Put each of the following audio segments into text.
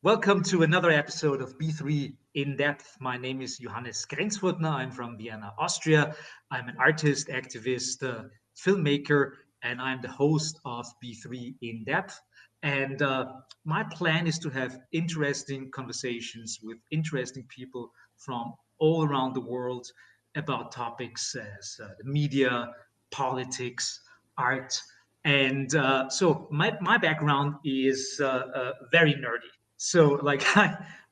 Welcome to another episode of B3 In Depth. My name is Johannes Grenzfurtner. I'm from Vienna, Austria. I'm an artist, activist, filmmaker, and I'm the host of B3 In Depth. And my plan is to have interesting conversations with interesting people from all around the world about topics as the media, politics, art. And so my background is very nerdy. So like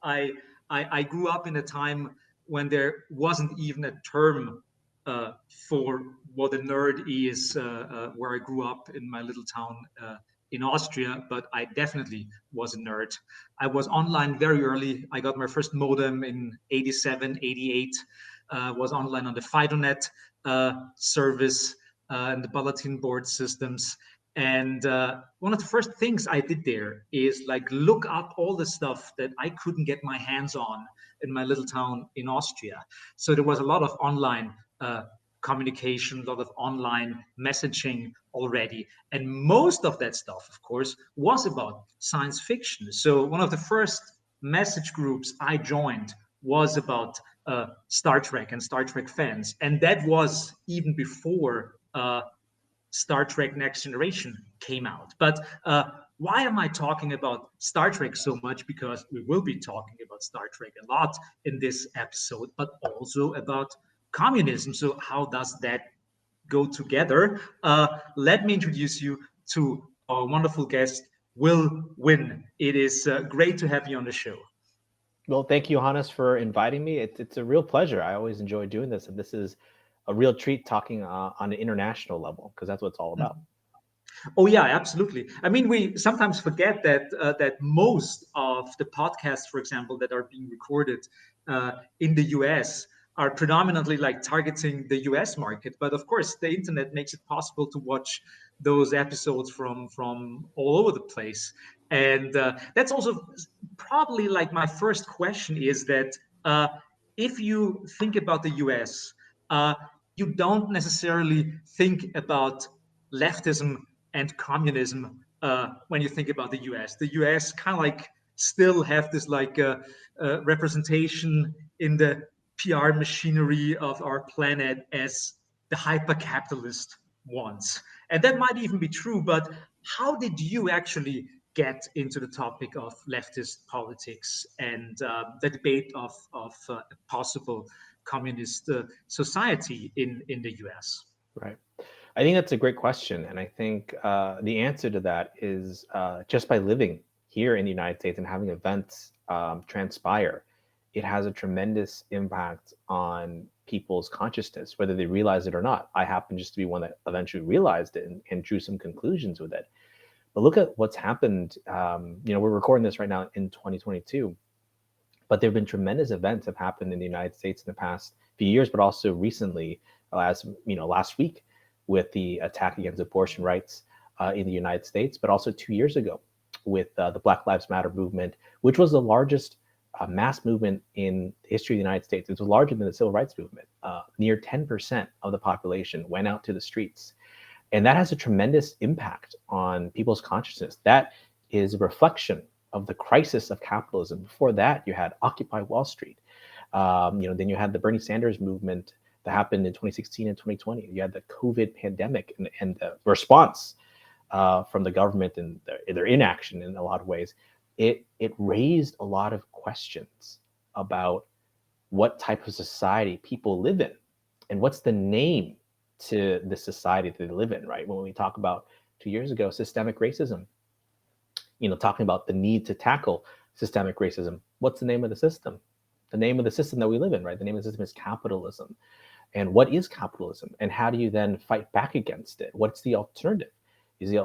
I I grew up in a time when there wasn't even a term uh, for what a nerd is, where I grew up in my little town in Austria, but I definitely was a nerd. I was online very early. I got my first modem in 87, 88, was online on the FidoNet service and the bulletin board systems. And one of the first things I did there is like look up all the stuff that I couldn't get my hands on in my little town in Austria. So there was a lot of online communication, a lot of online messaging already. And most of that stuff, of course, was about science fiction. So one of the first message groups I joined was about Star Trek and Star Trek fans. And that was even before Star Trek Next Generation came out. But why am I talking about Star Trek so much? Because we will be talking about Star Trek a lot in this episode, but also about communism. So, how does that go together? Let me introduce you to our wonderful guest, Will Nguyen. It is great to have you on the show. Well, thank you, Johannes, for inviting me. It's a real pleasure. I always enjoy doing this, and this is a real treat talking on an international level because that's what it's all about. Oh yeah, absolutely. I mean, we sometimes forget that most of the podcasts, for example, that are being recorded in the US are predominantly like targeting the US market. But of course, the internet makes it possible to watch those episodes from all over the place. And that's also probably like my first question is that if you think about the US, uh, you don't necessarily think about leftism and communism when you think about the US. The US kind of like still have this like representation in the PR machinery of our planet as the hyper capitalist ones. And that might even be true, but how did you actually get into the topic of leftist politics and the debate of a possible communist society in the US? Right. I think that's a great question, and I think the answer to that is just by living here in the United States and having events transpire, it has a tremendous impact on people's consciousness, whether they realize it or not. I happen just to be one that eventually realized it and drew some conclusions with it. But look at what's happened. We're recording this right now in 2022, but there have been tremendous events that have happened in the United States in the past few years, but also recently, last week, with the attack against abortion rights in the United States, but also 2 years ago with the Black Lives Matter movement, which was the largest mass movement in the history of the United States. It was larger than the Civil Rights Movement. Near 10% of the population went out to the streets. And that has a tremendous impact on people's consciousness. That is a reflection of the crisis of capitalism. Before that, you had Occupy Wall Street. Then you had the Bernie Sanders movement that happened in 2016 and 2020. You had the COVID pandemic and the response from the government and their inaction in a lot of ways. It raised a lot of questions about what type of society people live in and what's the name to the society that they live in, right? When we talk about 2 years ago, systemic racism, talking about the need to tackle systemic racism. What's the name of the system? The name of the system that we live in, right? The name of the system is capitalism. And what is capitalism? And how do you then fight back against it? What's the alternative? The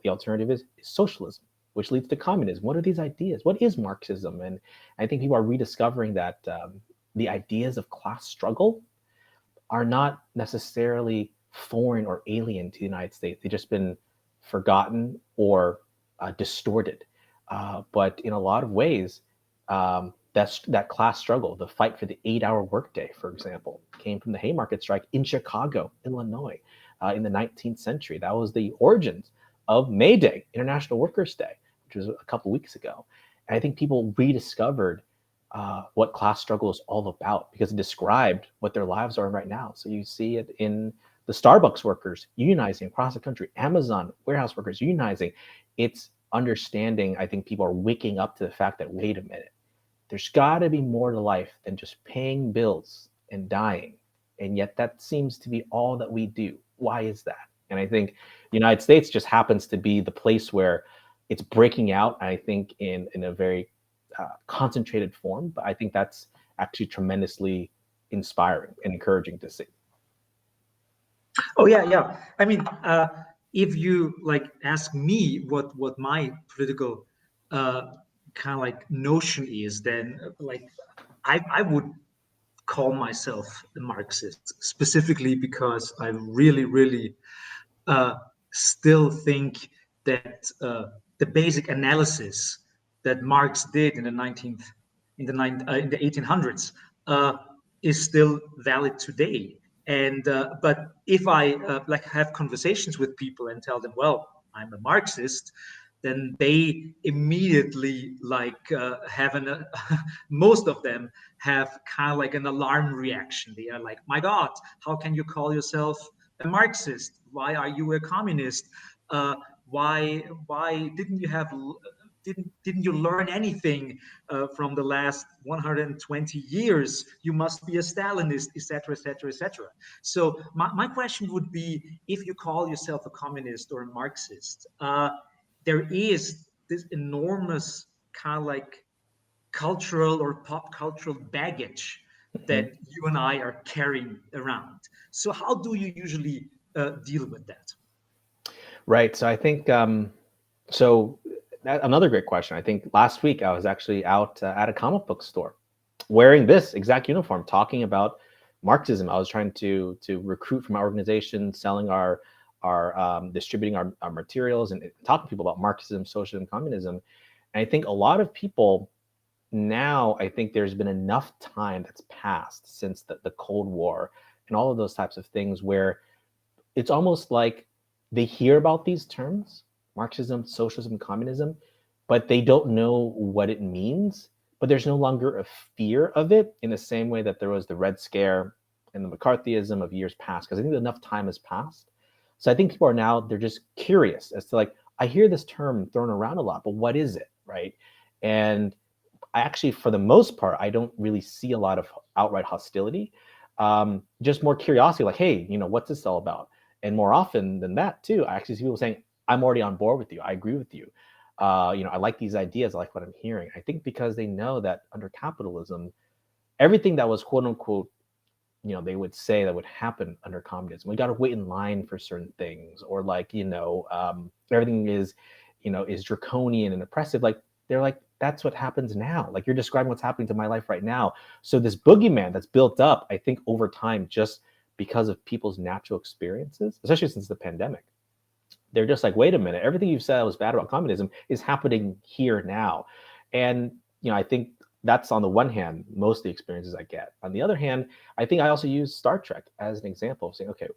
alternative is socialism, which leads to communism. What are these ideas? What is Marxism? And I think people are rediscovering that the ideas of class struggle are not necessarily foreign or alien to the United States. They've just been forgotten or distorted. But in a lot of ways, that class struggle, the fight for the 8-hour workday, for example, came from the Haymarket strike in Chicago, Illinois, in the 19th century. That was the origins of May Day, International Workers' Day, which was a couple weeks ago. And I think people rediscovered what class struggle is all about because it described what their lives are right now. So you see it in the Starbucks workers unionizing across the country, Amazon warehouse workers unionizing. It's understanding, I think people are waking up to the fact that, wait a minute, there's got to be more to life than just paying bills and dying. And yet that seems to be all that we do. Why is that? And I think the United States just happens to be the place where it's breaking out, I think, in a very concentrated form. But I think that's actually tremendously inspiring and encouraging to see. Oh yeah, yeah. I mean, if you like ask me what my political uh, kind of like notion is, then like I would call myself a Marxist specifically because I really uh, still think that the basic analysis that Marx did in the 19th, in the 1800s, is still valid today. And but if I like have conversations with people and tell them, well, I'm a Marxist, then they immediately like have an most of them have kind of like an alarm reaction. They are like, my God, how can you call yourself a Marxist? Why are you a communist? Uh, why didn't you have didn't you learn anything from the last 120 years? You must be a Stalinist, etc., etc., etc. So my question would be, if you call yourself a communist or a Marxist, there is this enormous kind of like cultural or pop cultural baggage Mhm. that you and I are carrying around. So how do you usually deal with that? Right. So I think so. Another great question. I think last week I was actually out at a comic book store wearing this exact uniform, talking about Marxism. I was trying to recruit from our organization, selling our distributing our materials and talking to people about Marxism, socialism, communism. And I think a lot of people now, I think there's been enough time that's passed since the Cold War and all of those types of things where it's almost like they hear about these terms, Marxism, socialism, communism, but they don't know what it means. But there's no longer a fear of it in the same way that there was the Red Scare and the McCarthyism of years past, because I think enough time has passed. So I think people are now, they're just curious as to like, I hear this term thrown around a lot, but what is it, right? And I actually, for the most part, I don't really see a lot of outright hostility. Just more curiosity, like, hey, what's this all about? And more often than that, too, I actually see people saying, I'm already on board with you. I agree with you. I like these ideas. I like what I'm hearing. I think because they know that under capitalism, everything that was quote unquote, they would say that would happen under communism. We got to wait in line for certain things, or like, everything is draconian and oppressive. Like they're like, that's what happens now. Like you're describing what's happening to my life right now. So this boogeyman that's built up, I think over time, just because of people's natural experiences, especially since the pandemic, they're just like, wait a minute, everything you've said was bad about communism is happening here now. And, I think that's on the one hand, most of the experiences I get. On the other hand, I think I also use Star Trek as an example of saying, okay,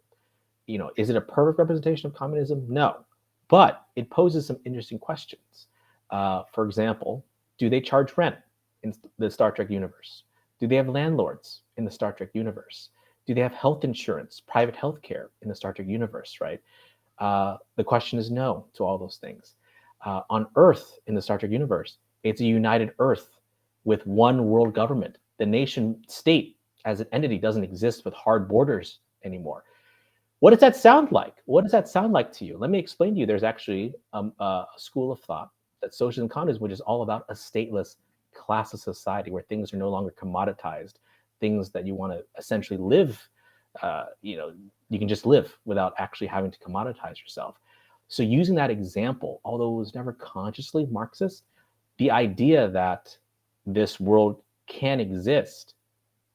is it a perfect representation of communism? No, but it poses some interesting questions. For example, do they charge rent in the Star Trek universe? Do they have landlords in the Star Trek universe? Do they have health insurance, private health care in the Star Trek universe, right? The question is no to all those things. On Earth, in the Star Trek universe, it's a united Earth with one world government. The nation state as an entity doesn't exist with hard borders anymore. What does that sound like? What does that sound like to you? Let me explain to you. There's actually a school of thought that socialism and communism, which is all about a stateless classless society where things are no longer commoditized, things that you want to essentially live, uh, you know, you can just live without actually having to commoditize yourself. So using that example, although it was never consciously Marxist, the idea that this world can exist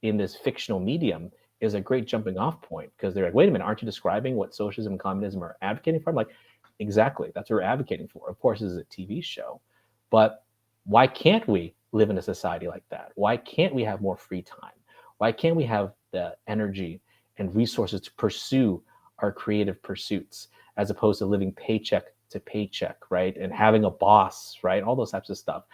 in this fictional medium is a great jumping off point because they're like, wait a minute, aren't you describing what socialism and communism are advocating for? I'm like, exactly, that's what we're advocating for. Of course, this is a TV show, but why can't we live in a society like that? Why can't we have more free time? Why can't we have the energy and resources to pursue our creative pursuits as opposed to living paycheck to paycheck, right? And having a boss, right? All those types of stuff.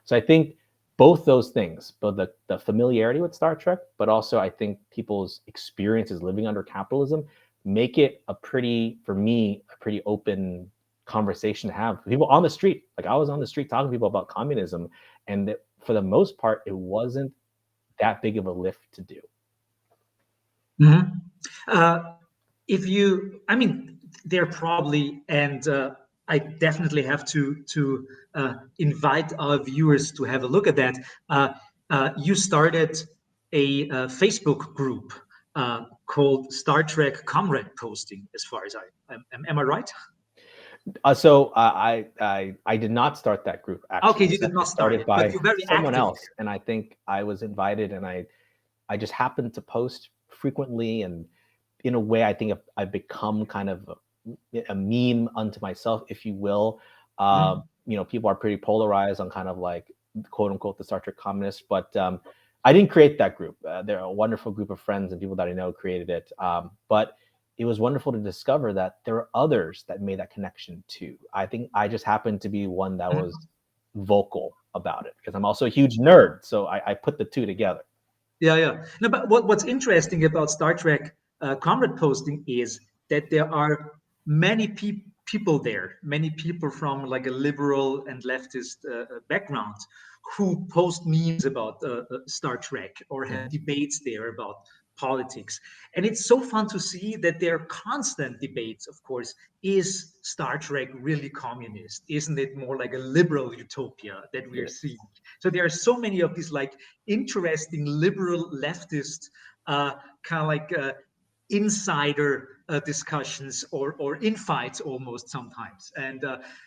So I think both those things, both the familiarity with Star Trek, but also I think people's experiences living under capitalism make it a pretty, for me, a pretty open conversation to have. People on the street, like I was on the street talking to people about communism, and that for the most part, it wasn't that big of a lift to do. Mhm. Uh, if you, I mean, they're probably, and I definitely have to invite our viewers to have a look at that. You started a Facebook group called Star Trek Comrade Posting, as far as am I right? So I did not start that group actually. Okay, It you was did not actually start started it, but by you're very someone active else, and I think I was invited, and I just happened to post frequently, and in a way, I think I've become kind of a meme unto myself, if you will. there. Mhm. People are pretty polarized on kind of like quote unquote the Star Trek communists, but I didn't create that group. They're a wonderful group of friends and people that I know created it. But it was wonderful to discover that there are others that made that connection too. I think I just happened to be one that was Mhm. vocal about it because I'm also a huge nerd. So I put the two together. Yeah, yeah. No, but what's interesting about Star Trek comrade posting is that there are many people there, many people from like a liberal and leftist background who post memes about Star Trek or have Mhm. debates there about politics. And it's so fun to see that there are constant debates, of course. Is Star Trek really communist? Isn't it more like a liberal utopia that we're It seeing? is. So there are so many of these like interesting liberal leftist uh, kind of like insider discussions or infights almost sometimes. And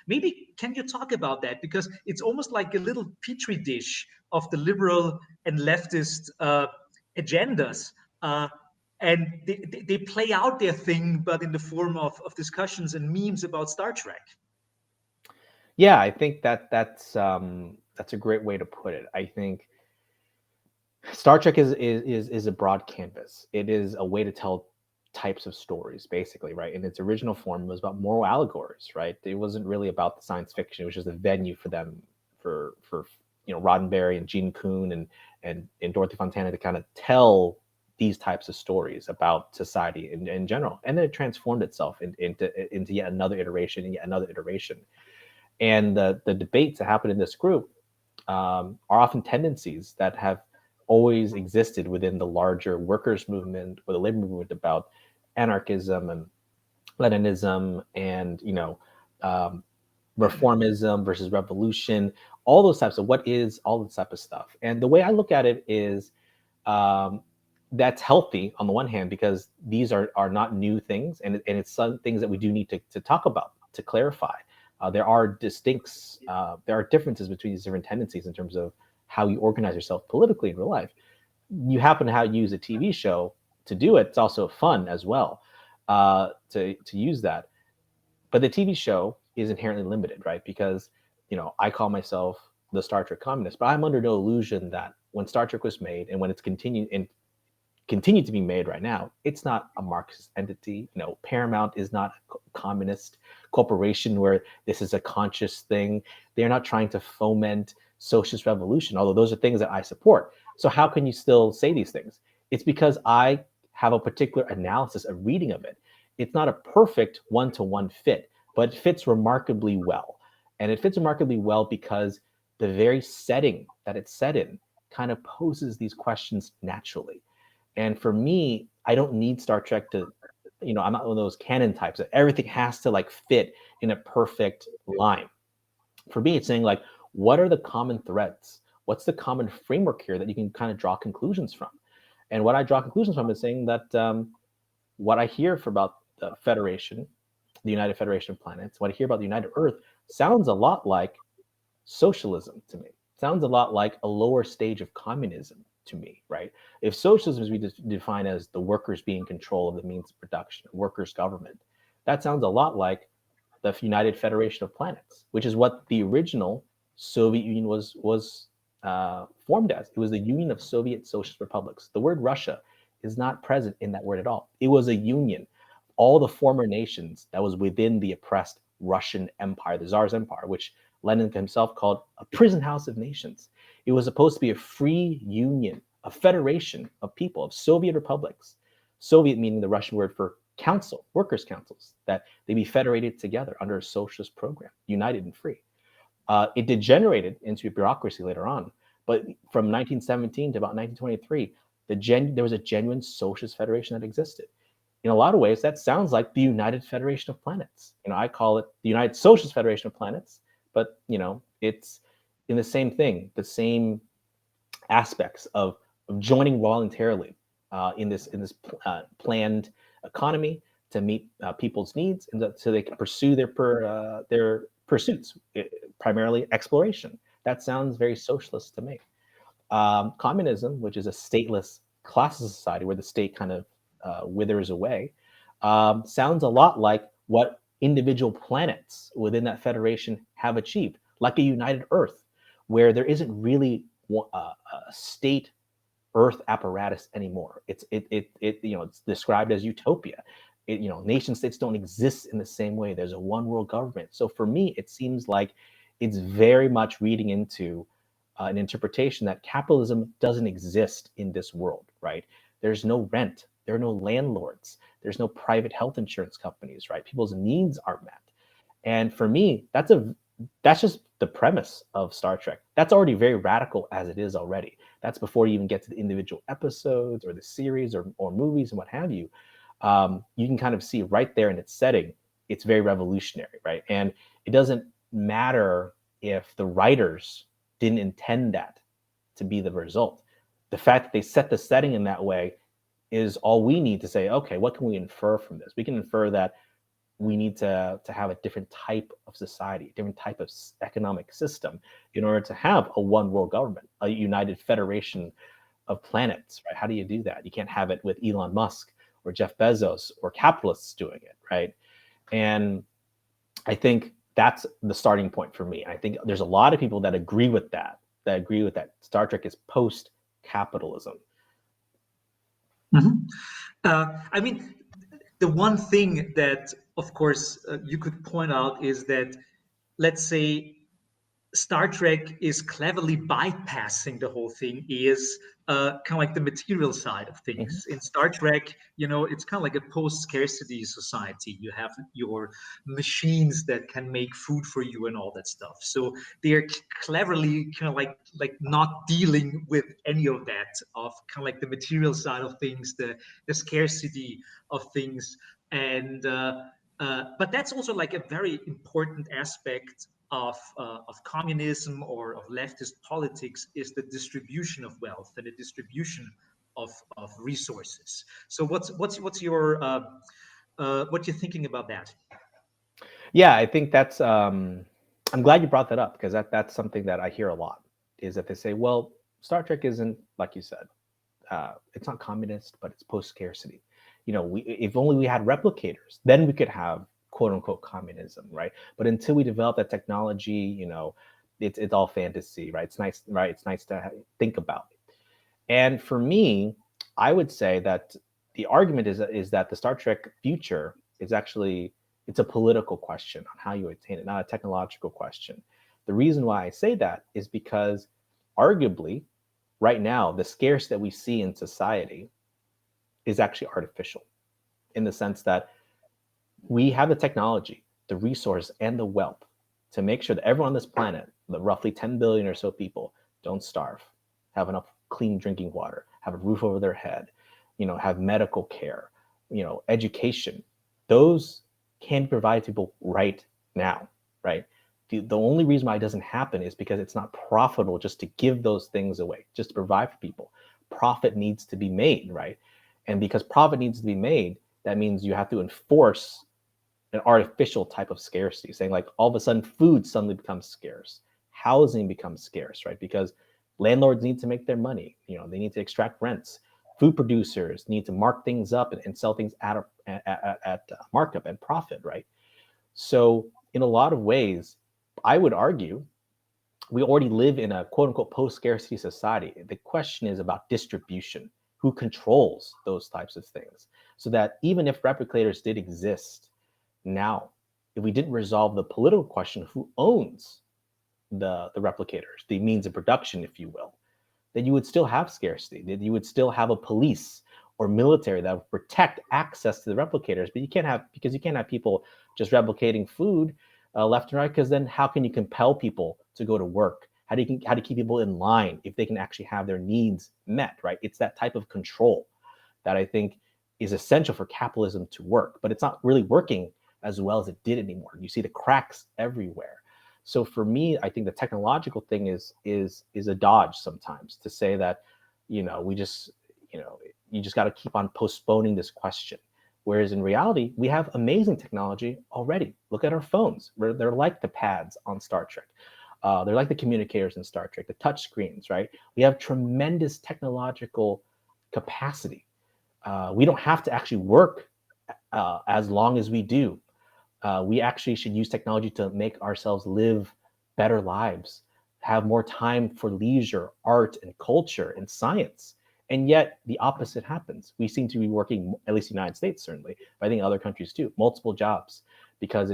maybe can you talk about that, because it's almost like a little petri dish of the liberal and leftist agendas. And they play out their thing, but in the form of discussions and memes about Star Trek. Yeah, I think that's a great way to put it. I think Star Trek is a broad canvas. It is a way to tell types of stories, basically, right? In its original form, it was about moral allegories, right? It wasn't really about the science fiction. It was just a venue for them, for Roddenberry and Gene Coon and Dorothy Fontana to kind of tell these types of stories about society in general, and then it transformed itself into yet another iteration and yet another iteration. And the debates that happen in this group are often tendencies that have always existed within the larger workers' movement or the labor movement about anarchism and Leninism and um, reformism versus revolution, all those types of what is all this type of stuff. And the way I look at it is um, that's healthy on the one hand because these are not new things, and it's some things that we do need to talk about to clarify. There are differences between these different tendencies in terms of how you organize yourself politically in real life. You happen to use a TV show to do it. It's also fun as well to use that. But the TV show is inherently limited, right? Because I call myself the Star Trek communist, but I'm under no illusion that when Star Trek was made and when it's continued to be made right now, it's not a Marxist entity. Paramount is not a communist corporation where this is a conscious thing. They're not trying to foment socialist revolution, although those are things that I support. So how can you still say these things? It's because I have a particular analysis, a reading of it. It's not a perfect one-to-one fit, but it fits remarkably well. And it fits remarkably well because the very setting that it's set in kind of poses these questions naturally. And for me, I don't need Star Trek to, I'm not one of those canon types that everything has to like fit in a perfect line. For me, it's saying like, what are the common threads? What's the common framework here that you can kind of draw conclusions from? And what I draw conclusions from is saying that what I hear for about the Federation, the United Federation of Planets, what I hear about the United Earth sounds a lot like socialism to me. Sounds a lot like a lower stage of communism to me, right? If socialism is we define as the workers being in control of the means of production, workers' government, that sounds a lot like the United Federation of Planets, which is what the original Soviet Union was formed as. It was the Union of Soviet Socialist Republics. The word Russia is not present in that word at all. It was a union, all the former nations that was within the oppressed Russian Empire, the Tsar's Empire, which Lenin himself called a prison house of nations. It was supposed to be a free union, a federation of people, of Soviet republics. Soviet meaning the Russian word for council, workers' councils, that they be federated together under a socialist program, united and free. It degenerated into a bureaucracy later on, but from 1917 to about 1923, there was a genuine socialist federation that existed. In a lot of ways, that sounds like the United Federation of Planets. I call it the United Socialist Federation of Planets, but it's in the same thing, the same aspects of joining voluntarily in this planned economy to meet people's needs, and so they can pursue their pursuits, primarily exploration. That sounds very socialist to me. Communism, which is a stateless classes society where the state kind of withers away, sounds a lot like what individual planets within that federation have achieved, like a united Earth, where there isn't really a state Earth apparatus anymore. It's described as utopia. Nation states don't exist in the same way. There's a one world government. So for me, it seems like it's very much reading into an interpretation that capitalism doesn't exist in this world, right? There's no rent. There are no landlords. There's no private health insurance companies, right? People's needs aren't met. And for me, that's just the premise of Star Trek. That's already very radical as it is already. That's before you even get to the individual episodes or the series or movies and what have you. You can kind of see right there in its setting, it's very revolutionary, right? And it doesn't matter if the writers didn't intend that to be the result. The fact that they set the setting in that way is all we need to say, okay, what can we infer from this? We can infer that we need to have a different type of society, a different type of economic system in order to have a one world government, a united federation of planets, right? How do you do that? You can't have it with Elon Musk or Jeff Bezos or capitalists doing it, right? And I think that's the starting point for me. I think there's a lot of people that agree with that Star Trek is post capitalism. Mhm. I mean, the one thing that, of course, you could point out is that, let's say, Star Trek is cleverly bypassing the whole thing is kind of like the material side of Mhm. things. In Star Trek, it's kind of like a post-scarcity society. You have your machines that can make food for you and all that stuff. So they're cleverly kind of like not dealing with any of that, of kind of like the material side of things, the scarcity of things, and but that's also like a very important aspect of communism or of leftist politics, is the distribution of wealth and the distribution of resources. So what's your what you're thinking about that? Yeah, I think that's. I'm glad you brought that up because that's something that I hear a lot. Is that they say, well, Star Trek isn't like you said. It's not communist, but it's post scarcity. If only we had replicators, then we could have quote unquote communism, right? But until we develop that technology, it's all fantasy, right? It's nice, right? It's nice to think about it. And for me, I would say that the argument is that the Star Trek future is actually it's a political question on how you attain it, not a technological question. The reason why I say that is because arguably right now the scarce that we see in society is actually artificial in the sense that we have the technology, the resource, and the wealth to make sure that everyone on this planet, the roughly 10 billion or so people, don't starve, have enough clean drinking water, have a roof over their head, have medical care, education. Those can be provided to people right now, right? The only reason why it doesn't happen is because it's not profitable just to give those things away, just to provide for people. Profit needs to be made, right? And because profit needs to be made, that means you have to enforce an artificial type of scarcity, saying like all of a sudden food suddenly becomes scarce, housing becomes scarce, right? Because landlords need to make their money. They need to extract rents. Food producers need to mark things up and sell things at markup and profit, right? So in a lot of ways, I would argue we already live in a quote unquote post scarcity society. The question is about distribution. Who controls those types of things? So that even if replicators did exist now, if we didn't resolve the political question, who owns the replicators, the means of production, if you will, that you would still have scarcity, that you would still have a police or military that would protect access to the replicators. But you can't have, because you can't have people just replicating food left and right, because then how can you compel people to go to work? How do you keep people in line if they can actually have their needs met, right? It's that type of control that I think is essential for capitalism to work, but it's not really working as well as it did anymore. You see the cracks everywhere. So for me, I think the technological thing is a dodge sometimes to say that, we just, you just got to keep on postponing this question. Whereas in reality, we have amazing technology already. Look at our phones. They're like the pads on Star Trek. They're like the communicators in Star Trek, the touch screens, right? We have tremendous technological capacity. We don't have to actually work as long as we do. We actually should use technology to make ourselves live better lives, have more time for leisure, art, and culture and science. And yet the opposite happens. We seem to be working, at least the United States certainly, but I think other countries too, multiple jobs because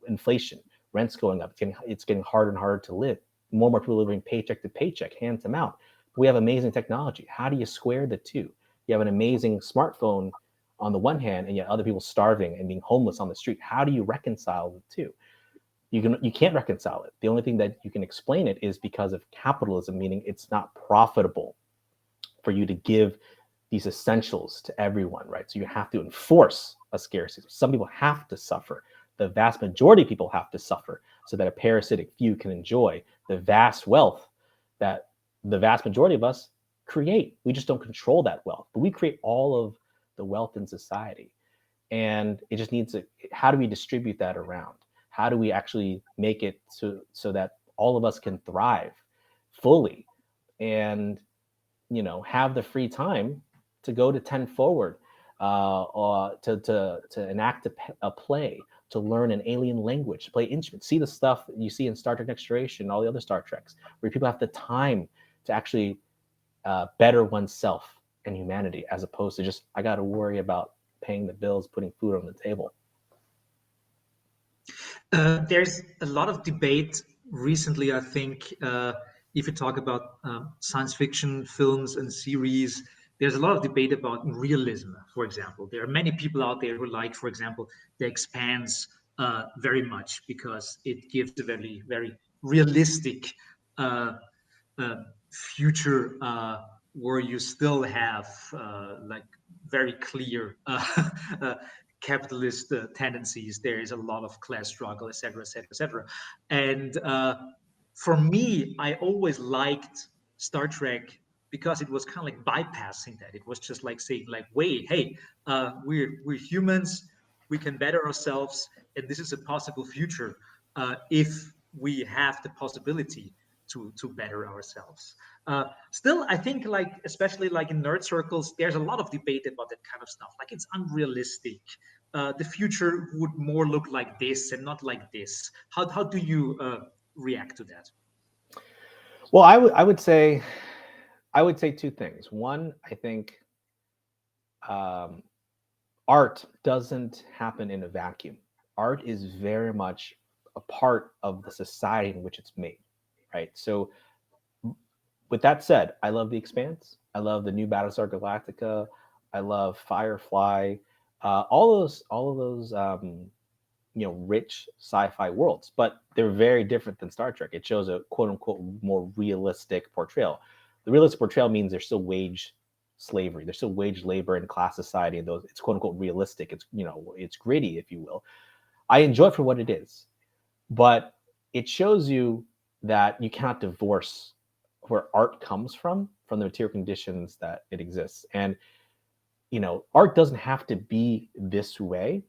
inflation, rent's going up. It's getting harder and harder to live. More and more people living paycheck to paycheck, hand to mouth. But we have amazing technology. How do you square the two? You have an amazing smartphone on the one hand, and yet other people starving and being homeless on the street. How do you reconcile the two? You can't reconcile it. The only thing that you can explain it is because of capitalism, meaning it's not profitable for you to give these essentials to everyone, right? So you have to enforce a scarcity. Some people have to suffer. The vast majority of people have to suffer so that a parasitic few can enjoy the vast wealth that the vast majority of us create. We just don't control that wealth, but we create all of the wealth in society. And it just needs how do we distribute that around? How do we actually make it so that all of us can thrive fully and have the free time to go to 10 forward, or to enact a play, to learn an alien language, to play instruments, see the stuff you see in Star Trek Next Generation and all the other Star Treks, where people have the time to actually better oneself and humanity, as opposed to just, I got to worry about paying the bills, putting food on the table. There's a lot of debate recently, I think, if you talk about science fiction films and series, there's a lot of debate about realism, for example. There are many people out there who like, for example, The Expanse very much because it gives a very, very realistic uh, future where you still have like very clear uh, capitalist tendencies. There is a lot of class struggle, etc., etc., etc. And for me, I always liked Star Trek because it was kind of like bypassing that. It was just like saying, like, wait, hey, we're humans, we can better ourselves, and this is a possible future if we have the possibility to better ourselves. Still, I think, like, especially like in nerd circles, there's a lot of debate about that kind of stuff. Like, it's unrealistic. The future would more look like this and not like this. How do you react to that? Well, I would say two things. One, I think um, art doesn't happen in a vacuum. Art is very much a part of the society in which it's made, right? So, with that said, I love The Expanse. I love the new Battlestar Galactica. I love Firefly. All of those, rich sci-fi worlds, but they're very different than Star Trek. It shows a quote unquote more realistic portrayal. The realistic portrayal means there's still wage slavery, there's still wage labor and class society, and those it's quote unquote realistic. It's gritty, if you will. I enjoy it for what it is, but it shows you that you cannot divorce where art comes from the material conditions that it exists. And art doesn't have to be this way.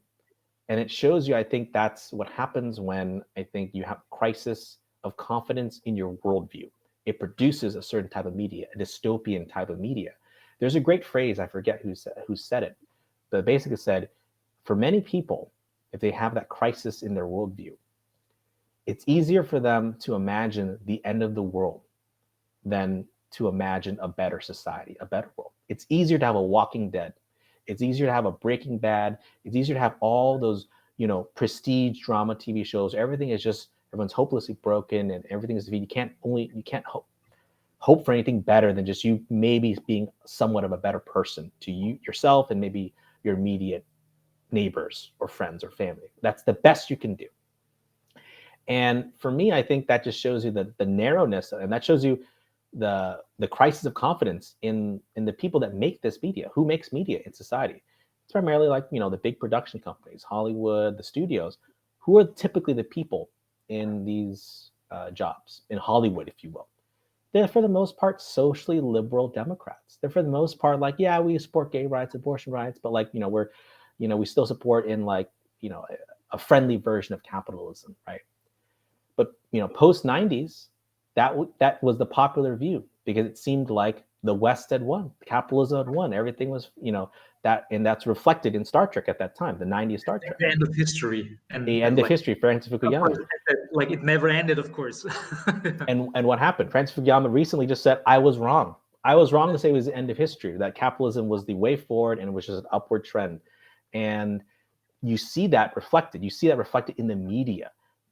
And it shows you, I think that's what happens when I think you have crisis of confidence in your worldview. It produces a certain type of media, a dystopian type of media. There's a great phrase, I forget who said it, but basically said, for many people, if they have that crisis in their worldview, it's easier for them to imagine the end of the world than to imagine a better society, a better world. It's easier to have a Walking Dead. It's easier to have a Breaking Bad. It's easier to have all those prestige drama TV shows. Everything is just everyone's hopelessly broken, and everything is you can't hope for anything better than just you maybe being somewhat of a better person to you yourself and maybe your immediate neighbors or friends or family. That's the best you can do. And for me, I think that just shows you the narrowness, and that shows you the crisis of confidence in the people that make this media. Who makes media in society? It's primarily like the big production companies, Hollywood, the studios. Who are typically the people in these jobs in Hollywood, if you will? They're for the most part socially liberal Democrats. They're for the most part like, yeah, we support gay rights, abortion rights, but like we still support in like a friendly version of capitalism, right? But post 90s, that was the popular view because it seemed like the West had won, capitalism had won, everything was that, and that's reflected in Star Trek at that time, the 90s Star Trek, The end of history, the and end of like, history. Francis of course, Fukuyama. like it never ended, of course. And what happened? Francis Fukuyama recently just said, I was wrong. I was wrong to say it was the end of history, that capitalism was the way forward and it was just an upward trend. And you see that reflected. You see that reflected in the media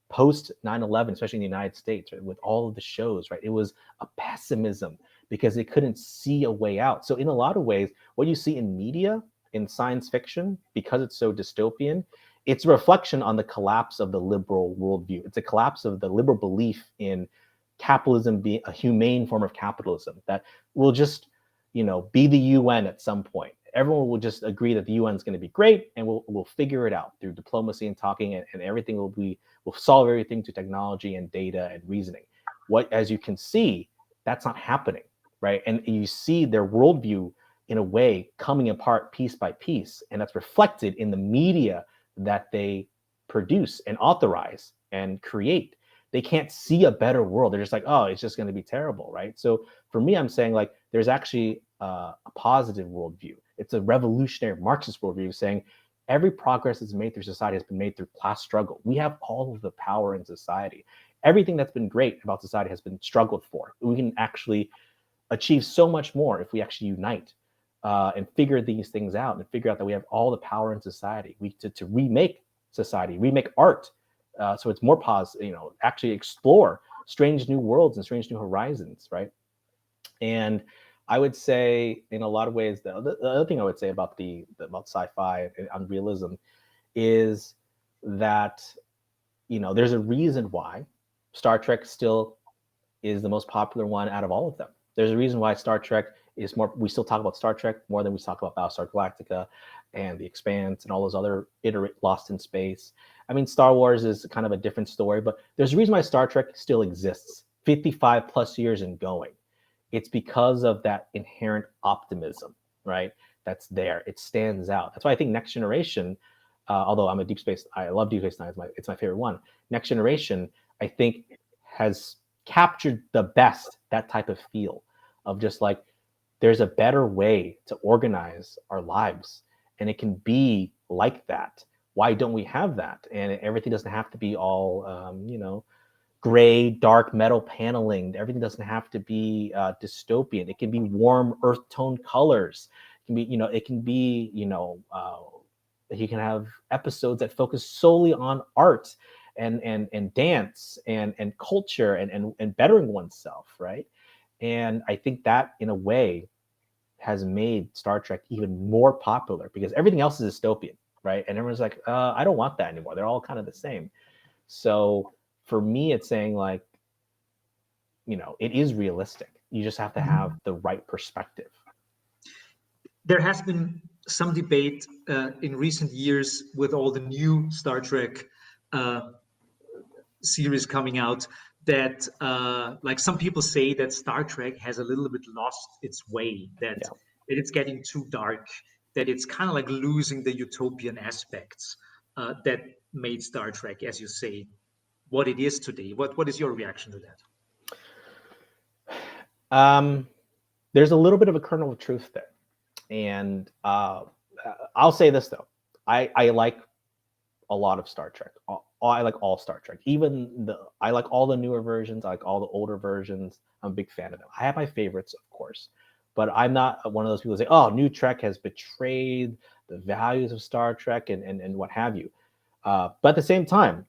post 9/11, especially in the United States, right, with all of the shows, right? It was a pessimism because they couldn't see a way out. So in a lot of ways, what you see in media, in science fiction, because it's so dystopian, it's a reflection on the collapse of the liberal worldview. It's a collapse of the liberal belief in capitalism being a humane form of capitalism that will just, be the UN at some point. Everyone will just agree that the UN is going to be great, and we'll figure it out through diplomacy and talking, and everything will solve everything through technology and data and reasoning. What, as you can see, that's not happening, right? And you see their worldview in a way coming apart piece by piece, and that's reflected in the media that they produce and authorize and create. They can't see a better world. They're just like, oh, it's just going to be terrible, right? So for me, I'm saying like there's actually a positive worldview. It's a revolutionary Marxist worldview saying every progress that's made through society has been made through class struggle. We have all of the power in society. Everything that's been great about society has been struggled for. We can actually achieve so much more if we actually unite and figure these things out and figure out that we have all the power in society. To remake society, remake art, so it's more positive. Actually explore strange new worlds and strange new horizons, right? And I would say, in a lot of ways, the other thing I would say about about sci-fi and realism is that there's a reason why Star Trek still is the most popular one out of all of them. There's a reason why Star Trek is more. We still talk about Star Trek more than we talk about Battlestar Galactica and The Expanse and all those other Lost in Space. I mean, Star Wars is kind of a different story, but there's a reason why Star Trek still exists 55 plus years and going. It's because of that inherent optimism, right? That's there. It stands out. That's why I think Next Generation, although I'm a Deep Space, I love Deep Space Nine. It's my favorite one. Next Generation, I think, has captured the best that type of feel of just like there's a better way to organize our lives, and it can be like that. Why don't we have that? And everything doesn't have to be all gray, dark metal paneling. Everything doesn't have to be dystopian. It can be warm earth tone colors. It can be, it can be, you can have episodes that focus solely on art and dance and culture and bettering oneself, right? And I think that in a way has made Star Trek even more popular because everything else is dystopian, right? And everyone's like, I don't want that anymore. They're all kind of the same. So for me, it's saying like, it is realistic. You just have to have the right perspective. There has been some debate in recent years with all the new Star Trek uh, series coming out that like some people say that Star Trek has a little bit lost its way, Yeah. that it's getting too dark, that it's kind of like losing the utopian aspects that made Star Trek, as you say, what it is today. What is your reaction to that? Um, there's a little bit of a kernel of truth there. And I'll say this, though. I like a lot of Star Trek. I like all Star Trek. I like all the newer versions. I like all the older versions. I'm a big fan of them. I have my favorites, of course, but I'm not one of those people who say, "Oh, new Trek has betrayed the values of Star Trek," and what have you. But at the same time,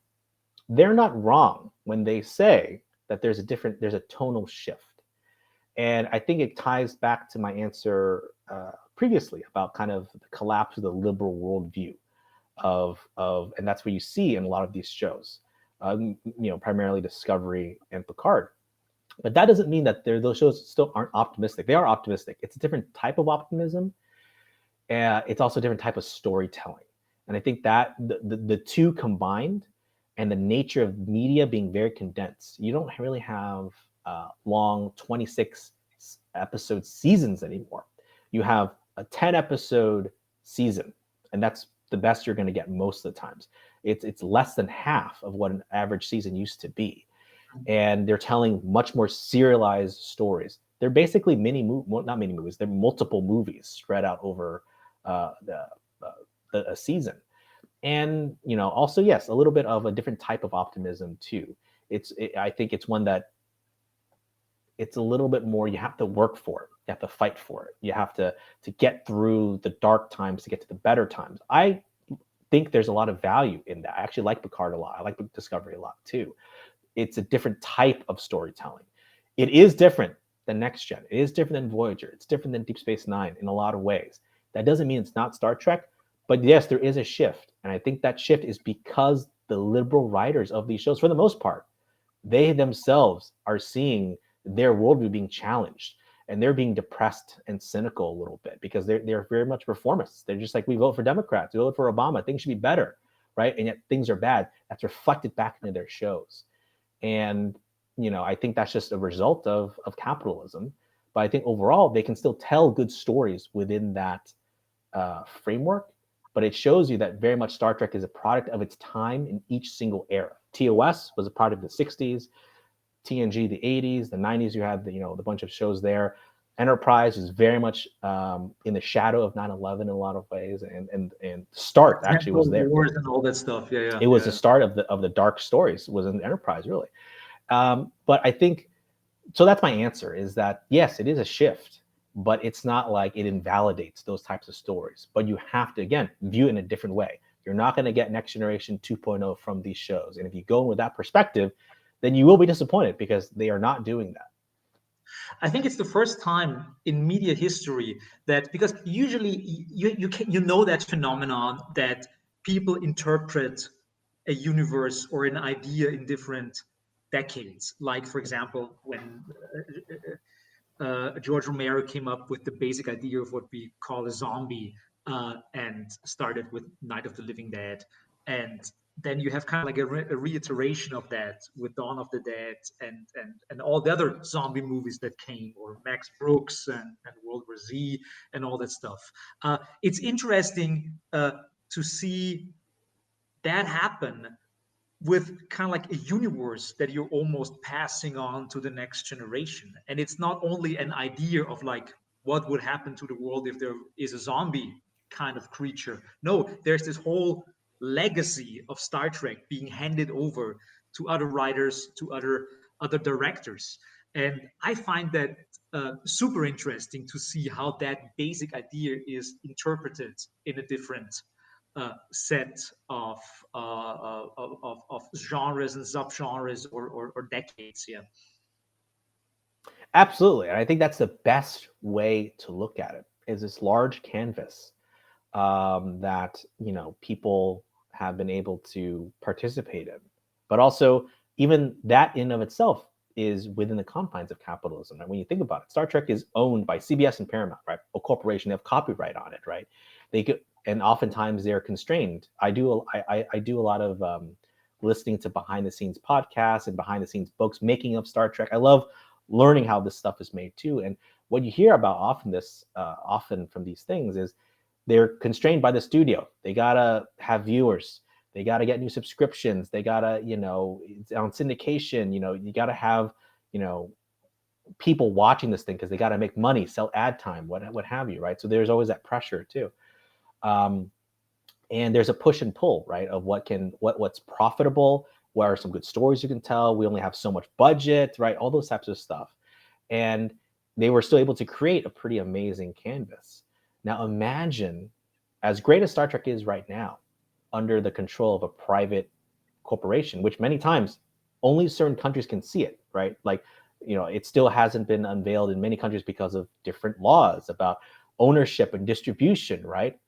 they're not wrong when they say that there's a tonal shift. And I think it ties back to my answer previously about kind of the collapse of the liberal worldview and that's what you see in a lot of these shows, primarily Discovery and Picard. But that doesn't mean that those shows still aren't optimistic. They are optimistic. It's a different type of optimism. It's also a different type of storytelling. And I think that the two combined and the nature of media being very condensed, you don't really have long 26 episode seasons anymore. You have a 10 episode season, and that's the best you're going to get most of the times. It's less than half of what an average season used to be, and they're telling much more serialized stories. They're basically well, not mini movies. They're multiple movies spread out over uh, the, a season. And also, yes, a little bit of a different type of optimism too. I think it's one that it's a little bit more. You have to work for it. You have to fight for it. You have to get through the dark times to get to the better times. I think there's a lot of value in that. I actually like Picard a lot. I like Discovery a lot too. It's a different type of storytelling. It is different than Next Gen. It is different than Voyager. It's different than Deep Space Nine in a lot of ways. That doesn't mean it's not Star Trek, but yes, there is a shift. And I think that shift is because the liberal writers of these shows, for the most part, they themselves are seeing their worldview being challenged, and they're being depressed and cynical a little bit because they're very much reformists. They're just like, we vote for Democrats, we vote for Obama, things should be better, right? And yet things are bad. That's reflected back into their shows. And I think that's just a result of capitalism. But I think overall they can still tell good stories within that framework. But it shows you that very much Star Trek is a product of its time in each single era. TOS was a product of the 60s, TNG the 80s, the 90s. You had the bunch of shows there. Enterprise is very much in the shadow of 9/11 in a lot of ways, and start actually was there. Wars and all that stuff. Yeah, yeah, It was the yeah. start of the dark stories was in Enterprise, really. But I think so. That's my answer. Is that yes, it is a shift, but it's not like it invalidates those types of stories. But you have to again view it in a different way. You're not going to get Next Generation 2.0 from these shows, and if you go in with that perspective, then you will be disappointed because they are not doing that. I think it's the first time in media history that, because usually you know that phenomenon that people interpret a universe or an idea in different decades. Like, for example, when George Romero came up with the basic idea of what we call a zombie, and started with Night of the Living Dead. And then you have kind of like a reiteration of that with Dawn of the Dead and all the other zombie movies that came, or Max Brooks and World War Z and all that stuff. It's interesting to see that happen with kind of like a universe that you're almost passing on to the next generation. And it's not only an idea of like what would happen to the world if there is a zombie kind of creature. No, there's this whole legacy of Star Trek being handed over to other writers, to other directors. And I find that super interesting to see how that basic idea is interpreted in a different set of, of genres and subgenres or decades. Yeah. Absolutely, and I think that's the best way to look at it. Is this large canvas that people have been able to participate in, but also even that in of itself is within the confines of capitalism. And when you think about it, Star Trek is owned by CBS and Paramount, right? A corporation. They have copyright on it, right? They could, and oftentimes they're constrained. I do a lot of listening to behind the scenes podcasts and behind the scenes books making of Star Trek. I love learning how this stuff is made too. And what you hear about often from these things is they're constrained by the studio. They gotta have viewers. They gotta get new subscriptions. They gotta, it's on syndication. You gotta have, you know, people watching this thing because they gotta make money, sell ad time, what have you, right? So there's always that pressure too. Um, and there's a push and pull, right, of what's profitable. What are some good stories you can tell? We only have so much budget, right? All those types of stuff, and they were still able to create a pretty amazing canvas. Now imagine, as great as Star Trek is right now, under the control of a private corporation, which many times only certain countries can see it, right? Like, it still hasn't been unveiled in many countries because of different laws about ownership and distribution, right?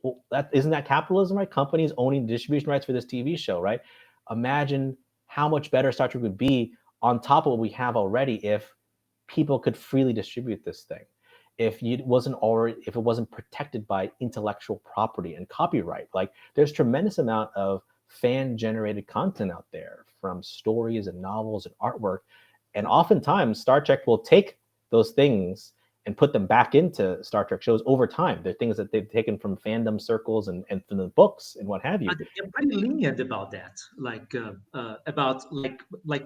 Well, that isn't that capitalism, right? Companies owning the distribution rights for this TV show, right? Imagine how much better Star Trek would be on top of what we have already if people could freely distribute this thing. If it wasn't protected by intellectual property and copyright. Like, there's tremendous amount of fan generated content out there, from stories and novels and artwork, and oftentimes Star Trek will take those things and put them back into Star Trek shows over time. They're things that they've taken from fandom circles and from the books and what have you. They're pretty lenient about that, about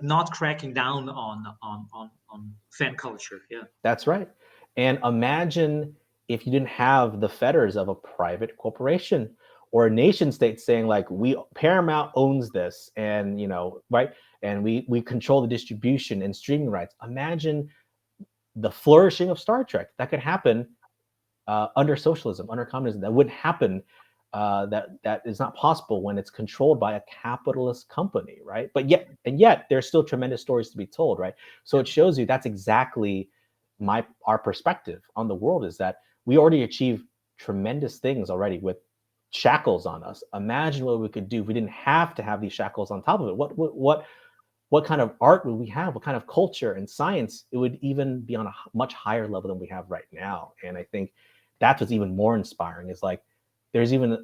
not cracking down on fan culture. Yeah. That's right. And imagine if you didn't have the fetters of a private corporation or a nation state saying, like, we Paramount owns this, and right, and we control the distribution and streaming rights. Imagine the flourishing of Star Trek that could happen under socialism, under communism. That wouldn't happen. That is not possible when it's controlled by a capitalist company, right? But yet there's still tremendous stories to be told, right? So it shows you that's exactly our perspective on the world, is that we already achieved tremendous things already with shackles on us. Imagine what we could do if we didn't have to have these shackles on top of it. What kind of art would we have? What kind of culture and science? It would even be on a much higher level than we have right now. And I think that's what's even more inspiring, is like, there's even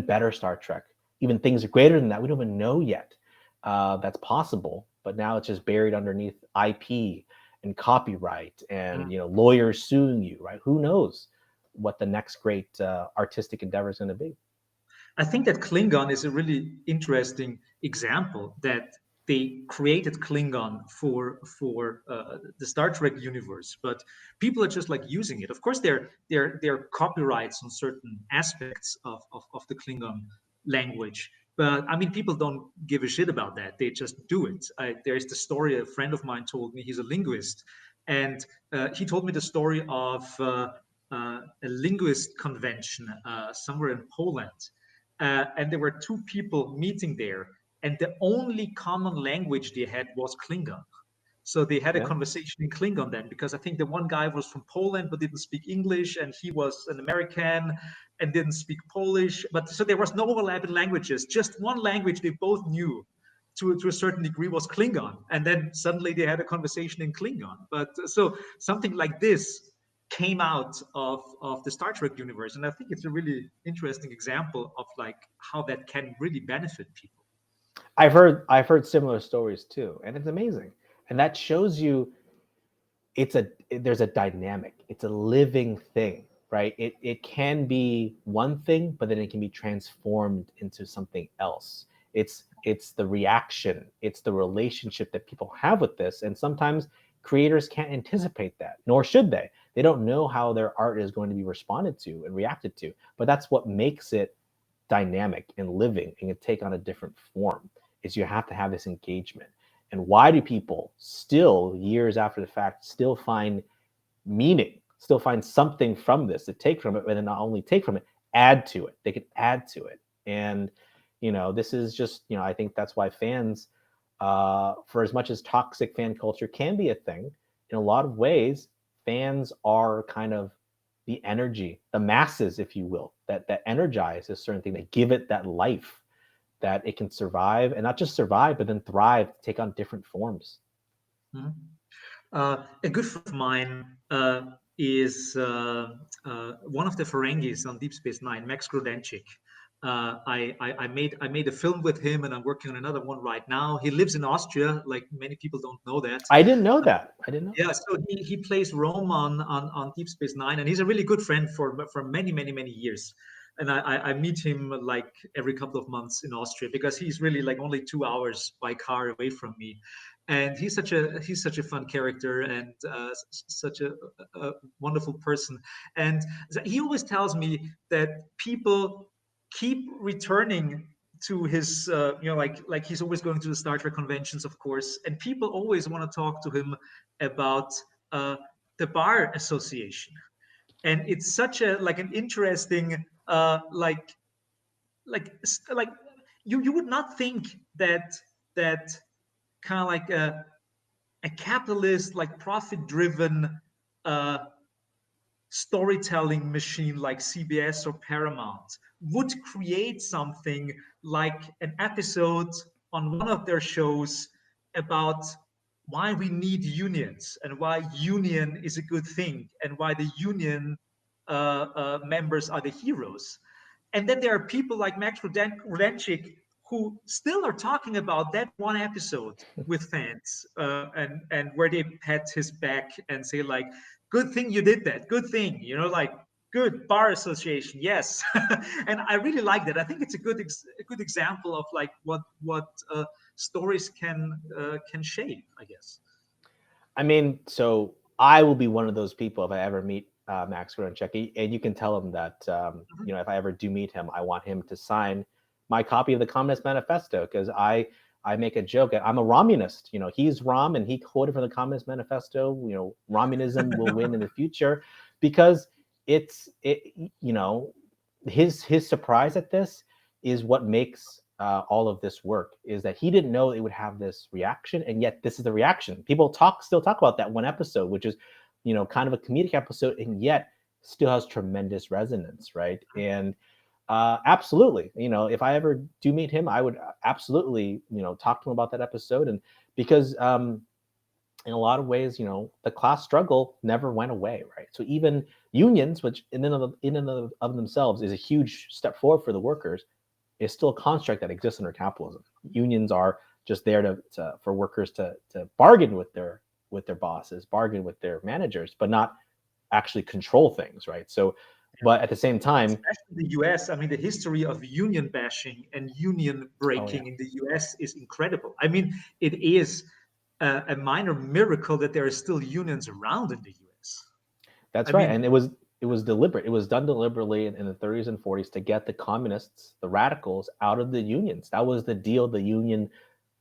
better Star Trek, even things greater than that we don't even know yet, that's possible. But now it's just buried underneath IP and copyright and lawyers suing you, right? Who knows what the next great artistic endeavor is going to be? I think that Klingon is a really interesting example, that they created Klingon for the Star Trek universe, but people are just like using it. Of course, there are copyrights on certain aspects of the Klingon language, but I mean, people don't give a shit about that. They just do it. There's the story a friend of mine told me. He's a linguist, and he told me the story of a linguist convention somewhere in Poland, and there were two people meeting there, and the only common language they had was Klingon. So they had a Yeah. conversation in Klingon then, because I think the one guy was from Poland but didn't speak English, and he was an American and didn't speak Polish. But so there was no overlap in languages, just one language they both knew to a certain degree was Klingon. And then suddenly they had a conversation in Klingon. But so something like this came out of the Star Trek universe. And I think it's a really interesting example of like how that can really benefit people. I've heard similar stories too, and it's amazing. And that shows you there's a dynamic. It's a living thing, right? It can be one thing, but then it can be transformed into something else. It's the reaction, it's the relationship that people have with this, and sometimes creators can't anticipate that, nor should they. They don't know how their art is going to be responded to and reacted to, but that's what makes it dynamic and living and can take on a different form. Is you have to have this engagement. And why do people still, years after the fact, still find meaning, still find something from this to take from it, but then not only take from it, add to it? They could add to it. And this is just, I think that's why fans, for as much as toxic fan culture can be a thing, in a lot of ways, fans are kind of the energy, the masses, if you will, that energize a certain thing, that give it that life, that it can survive, and not just survive, but then thrive, take on different forms. Mhm. A good friend of mine is one of the Ferengis on Deep Space Nine, Max Grodenchik. I made a film with him, and I'm working on another one right now. He lives in Austria, like many people don't know that. I didn't know that. I didn't know Yeah, that. so he plays Rome on Deep Space Nine, and he's a really good friend for many years. And I meet him like every couple of months in Austria, because he's really like only 2 hours by car away from me, and he's such a fun character, and such a wonderful person. And he always tells me that people keep returning to his like he's always going to the Star Trek conventions, of course, and people always want to talk to him about uh, the bar association. And it's such a like an interesting like like you would not think that kind of like a capitalist, like profit driven uh, storytelling machine like CBS or Paramount would create something like an episode on one of their shows about why we need unions and why union is a good thing and why the union members are the heroes. And then there are people like Max Rudenchik who still are talking about that one episode with fans, and where they pat his back and say like, "Good thing you did that. Good thing, like good bar association, yes." And I really like that. I think it's a good example of like what stories can shape, I guess. I mean, so I will be one of those people if I ever meet Max Grunchek, and you can tell him that if I ever do meet him, I want him to sign my copy of the Communist Manifesto because I make a joke. I'm a Romunist. He's Rom, and he quoted from the Communist Manifesto. Romunism will win in the future because it's it. You know, his surprise at this is what makes all of this work is that he didn't know it would have this reaction, and yet this is the reaction. People still talk about that one episode, which is, kind of a comedic episode, and yet still has tremendous resonance, right? And absolutely, if I ever do meet him, I would absolutely, talk to him about that episode, and because in a lot of ways, the class struggle never went away, right? So even unions, which in and of themselves is a huge step forward for the workers, is still a construct that exists under capitalism. Unions are just there for workers to bargain with their bosses, bargain with their managers, but not actually control things, right? So, but at the same time, Especially in the US, I mean, the history of union bashing and union oh yeah, breaking in the US is incredible. I mean, it is a minor miracle that there are still unions around in the US. I that's right, mean, and it was deliberate. It was done deliberately in the 30s and 40s to get the communists, the radicals, out of the unions. That was the deal. The union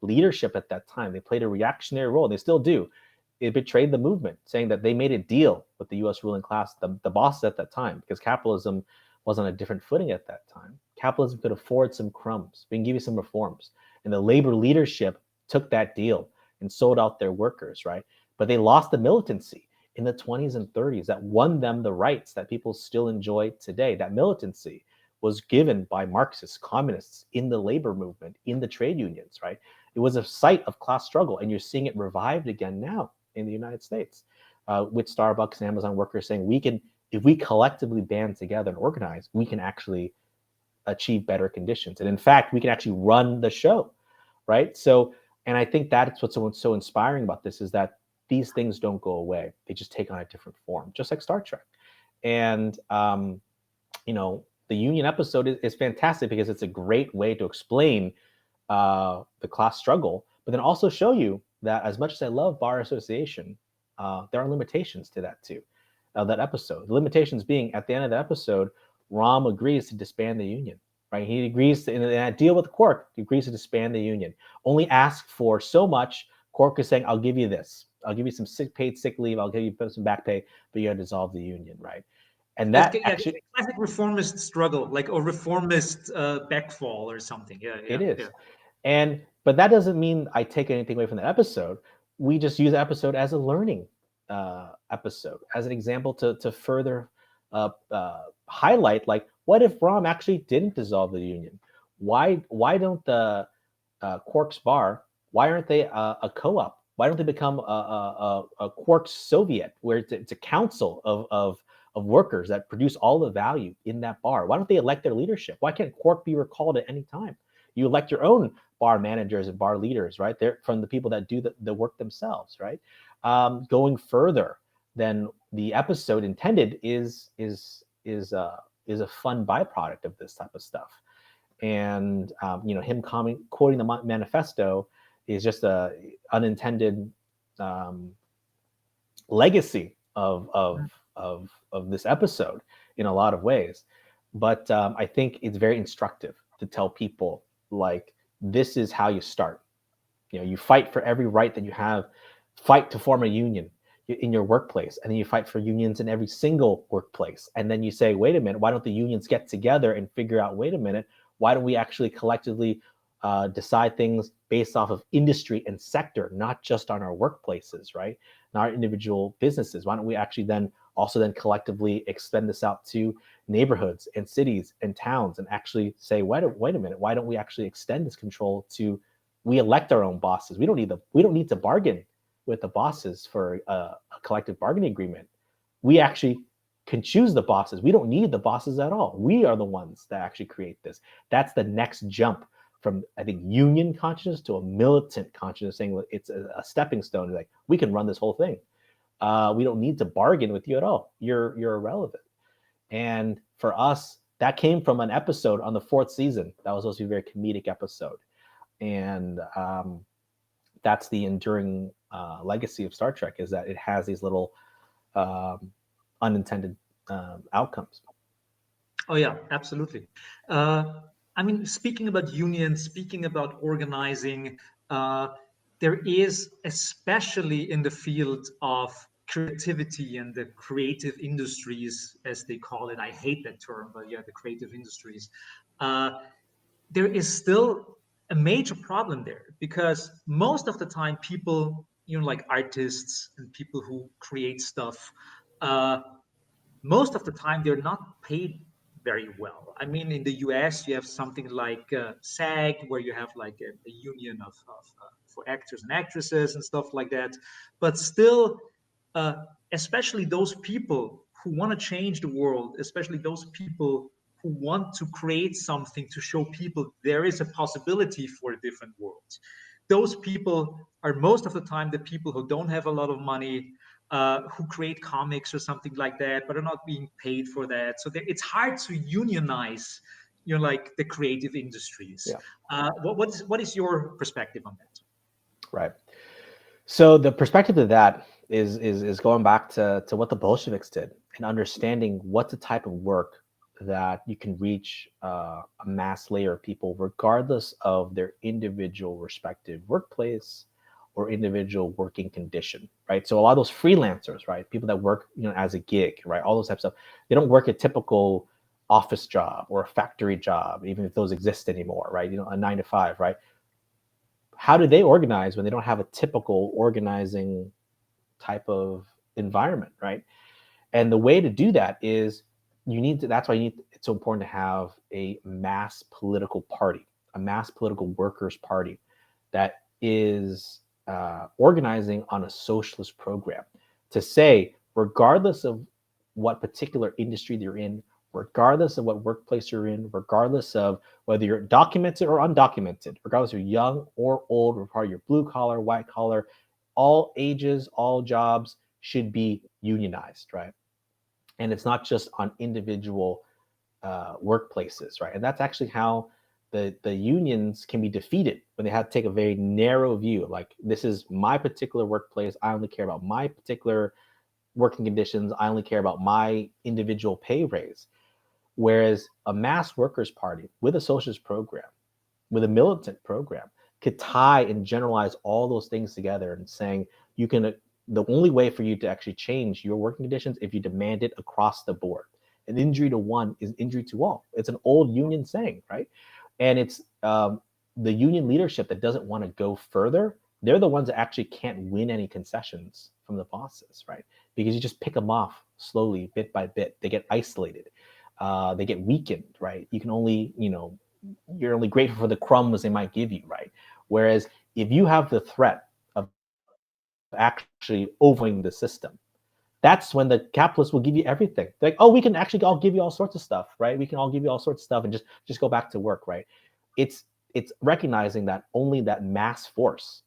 leadership at that time, they played a reactionary role. They still do. It betrayed the movement, saying that they made a deal with the U.S. ruling class, the bosses at that time, because capitalism was on a different footing at that time. Capitalism could afford some crumbs. We can give you some reforms, and the labor leadership took that deal and sold out their workers, right? But they lost the militancy in the 20s and 30s that won them the rights that people still enjoy today. That militancy was given by Marxists, communists in the labor movement, in the trade unions, right? It was a site of class struggle, and you're seeing it revived again now in the United States, with Starbucks and Amazon workers saying we can, if we collectively band together and organize, we can actually achieve better conditions. And in fact, we can actually run the show, right? So, and I think that's what's so inspiring about this is that these things don't go away; they just take on a different form, just like Star Trek. And the Union episode is fantastic because it's a great way to explain the class struggle, but then also show you that as much as I love bar association, there are limitations to that too. That episode, the limitations being at the end of the episode, Rom agrees to disband the union. Right, he agrees to in that deal with Quark. He agrees to disband the union. Only ask for so much. Quark is saying, "I'll give you this. I'll give you some paid sick leave. I'll give you some back pay, but you got to dissolve the union." Right, and that's that yeah, actually classic reformist struggle, like or reformist backfall or something. Yeah, it yeah, yeah. is. And but that doesn't mean I take anything away from the episode. We just use the episode as a learning episode, as an example to further highlight, like, what if Rom actually didn't dissolve the union? Why don't the Quark's Bar? Why aren't they a co-op? Why don't they become a Quark's Soviet, where it's a council of workers that produce all the value in that bar? Why don't they elect their leadership? Why can't Quark be recalled at any time? You elect your own bar managers and bar leaders, right? They're from the people that do the work themselves, right? Going further than the episode intended is a fun byproduct of this type of stuff. And him quoting the manifesto is just a unintended um, legacy of this episode in a lot of ways. But I think it's very instructive to tell people, like, this is how you start. You fight for every right that you have. Fight to form a union in your workplace, and then you fight for unions in every single workplace. And then you say, wait a minute, why don't the unions get together and figure out, wait a minute, Why don't we actually collectively decide things based off of industry and sector, not just on our workplaces, right? Not our individual businesses. Why don't we actually then also then collectively extend this out to neighborhoods and cities and towns and actually say, wait a minute, why don't we actually extend this control to we elect our own bosses. We don't need to bargain with the bosses for a collective bargaining agreement. We actually can choose the bosses. We don't need the bosses at all. We are the ones that actually create this. That's the next jump from, I think, union consciousness to a militant consciousness, saying it's a stepping stone. Like, we can run this whole thing. We don't need to bargain with you at all. You're irrelevant. And for us, that came from an episode on the fourth season. That was supposed to be a very comedic episode. And that's the enduring legacy of Star Trek, is that it has these little um, unintended outcomes. Oh yeah, absolutely. Uh, I mean, speaking about unions, speaking about organizing, uh, there is, especially in the field of creativity and the creative industries, as they call it. I hate that term, but yeah, the creative industries. Uh, there is still a major problem there because most of the time, people, like artists and people who create stuff, uh, most of the time they're not paid very well. I mean, in the US, you have something like SAG, where you have like a union of for actors and actresses and stuff like that. But still, uh, especially those people who want to change the world, especially those people who want to create something to show people there is a possibility for a different world. Those people are most of the time the people who don't have a lot of money, who create comics or something like that, but are not being paid for that. So it's hard to unionize, like the creative industries. Yeah, What is your perspective on that? right. So the perspective of that is going back to what the Bolsheviks did and understanding what's the type of work that you can reach a mass layer of people, regardless of their individual respective workplace or individual working condition, right? So a lot of those freelancers, right, people that work, as a gig, right, all those types of stuff, they don't work a typical office job or a factory job, even if those exist anymore, right? A 9 to 5, right? How do they organize when they don't have a typical organizing type of environment, right? And the way to do that is that's why it's so important to have a mass political party, a mass political workers party that is organizing on a socialist program to say, regardless of what particular industry they're in, regardless of what workplace you're in, regardless of whether you're documented or undocumented, regardless if you're young or old, or part of your blue collar, white collar, all ages, all jobs should be unionized, right? And it's not just on individual workplaces, right? And that's actually how the unions can be defeated, when they have to take a very narrow view. Like, this is my particular workplace. I only care about my particular working conditions. I only care about my individual pay raise. Whereas a mass workers party with a socialist program, with a militant program, could tie and generalize all those things together and saying, you can the only way for you to actually change your working conditions if you demand it across the board. An injury to one is injury to all. It's an old union saying, right? And it's the union leadership that doesn't want to go further. They're the ones that actually can't win any concessions from the bosses, right? Because you just pick them off slowly, bit by bit. They get isolated. They get weakened, right? You can only, you're only grateful for the crumbs they might give you, right? Whereas if you have the threat of actually overthrowing the system, that's when the capitalists will give you everything. They're like, oh, we can actually all give you all sorts of stuff, right? We can all give you all sorts of stuff and just go back to work, right? It's recognizing that only that mass force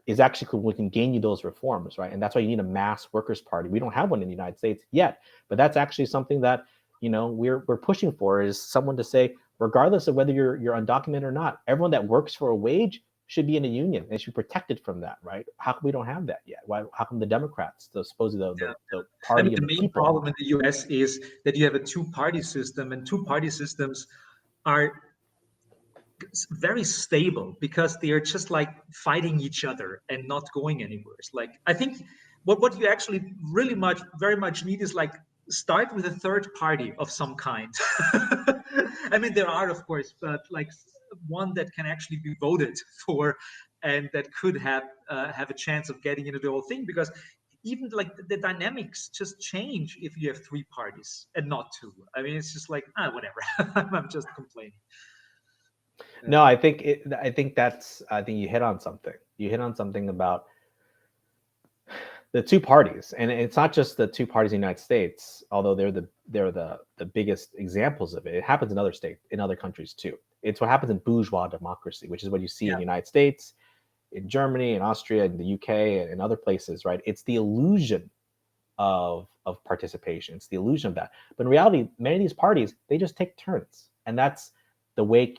is actually we can gain you those reforms, right? And that's why you need a mass workers party. We don't have one in the United States yet, but that's actually something that we're pushing for, is someone to say, regardless of whether you're undocumented or not, everyone that works for a wage should be in a union and should be protected from that, right? How come we don't have that yet? Why? How come the Democrats, supposedly the I mean, party of the the main people? problem in the US is that you have a two-party system, and two-party systems are very stable because they are just like fighting each other and not going anywhere. It's like, I think what you actually really very much need is like start with a third party of some kind. I mean, there are, of course, but like one that can actually be voted for, and that could have a chance of getting into the whole thing, because even like the dynamics just change if you have three parties and not two. I mean, it's just like whatever. I'm just complaining. Yeah. No, I think you hit on something. You hit on something about the two parties, and it's not just the two parties in the United States, although they're the biggest examples of it. It happens in other states, in other countries too. It's what happens in bourgeois democracy, which is what you see in Yeah. the United States, in Germany, in Austria, in the UK, and in other places, right? It's the illusion of participation. It's the illusion of that. But in reality, many of these parties, they just take turns, and that's the way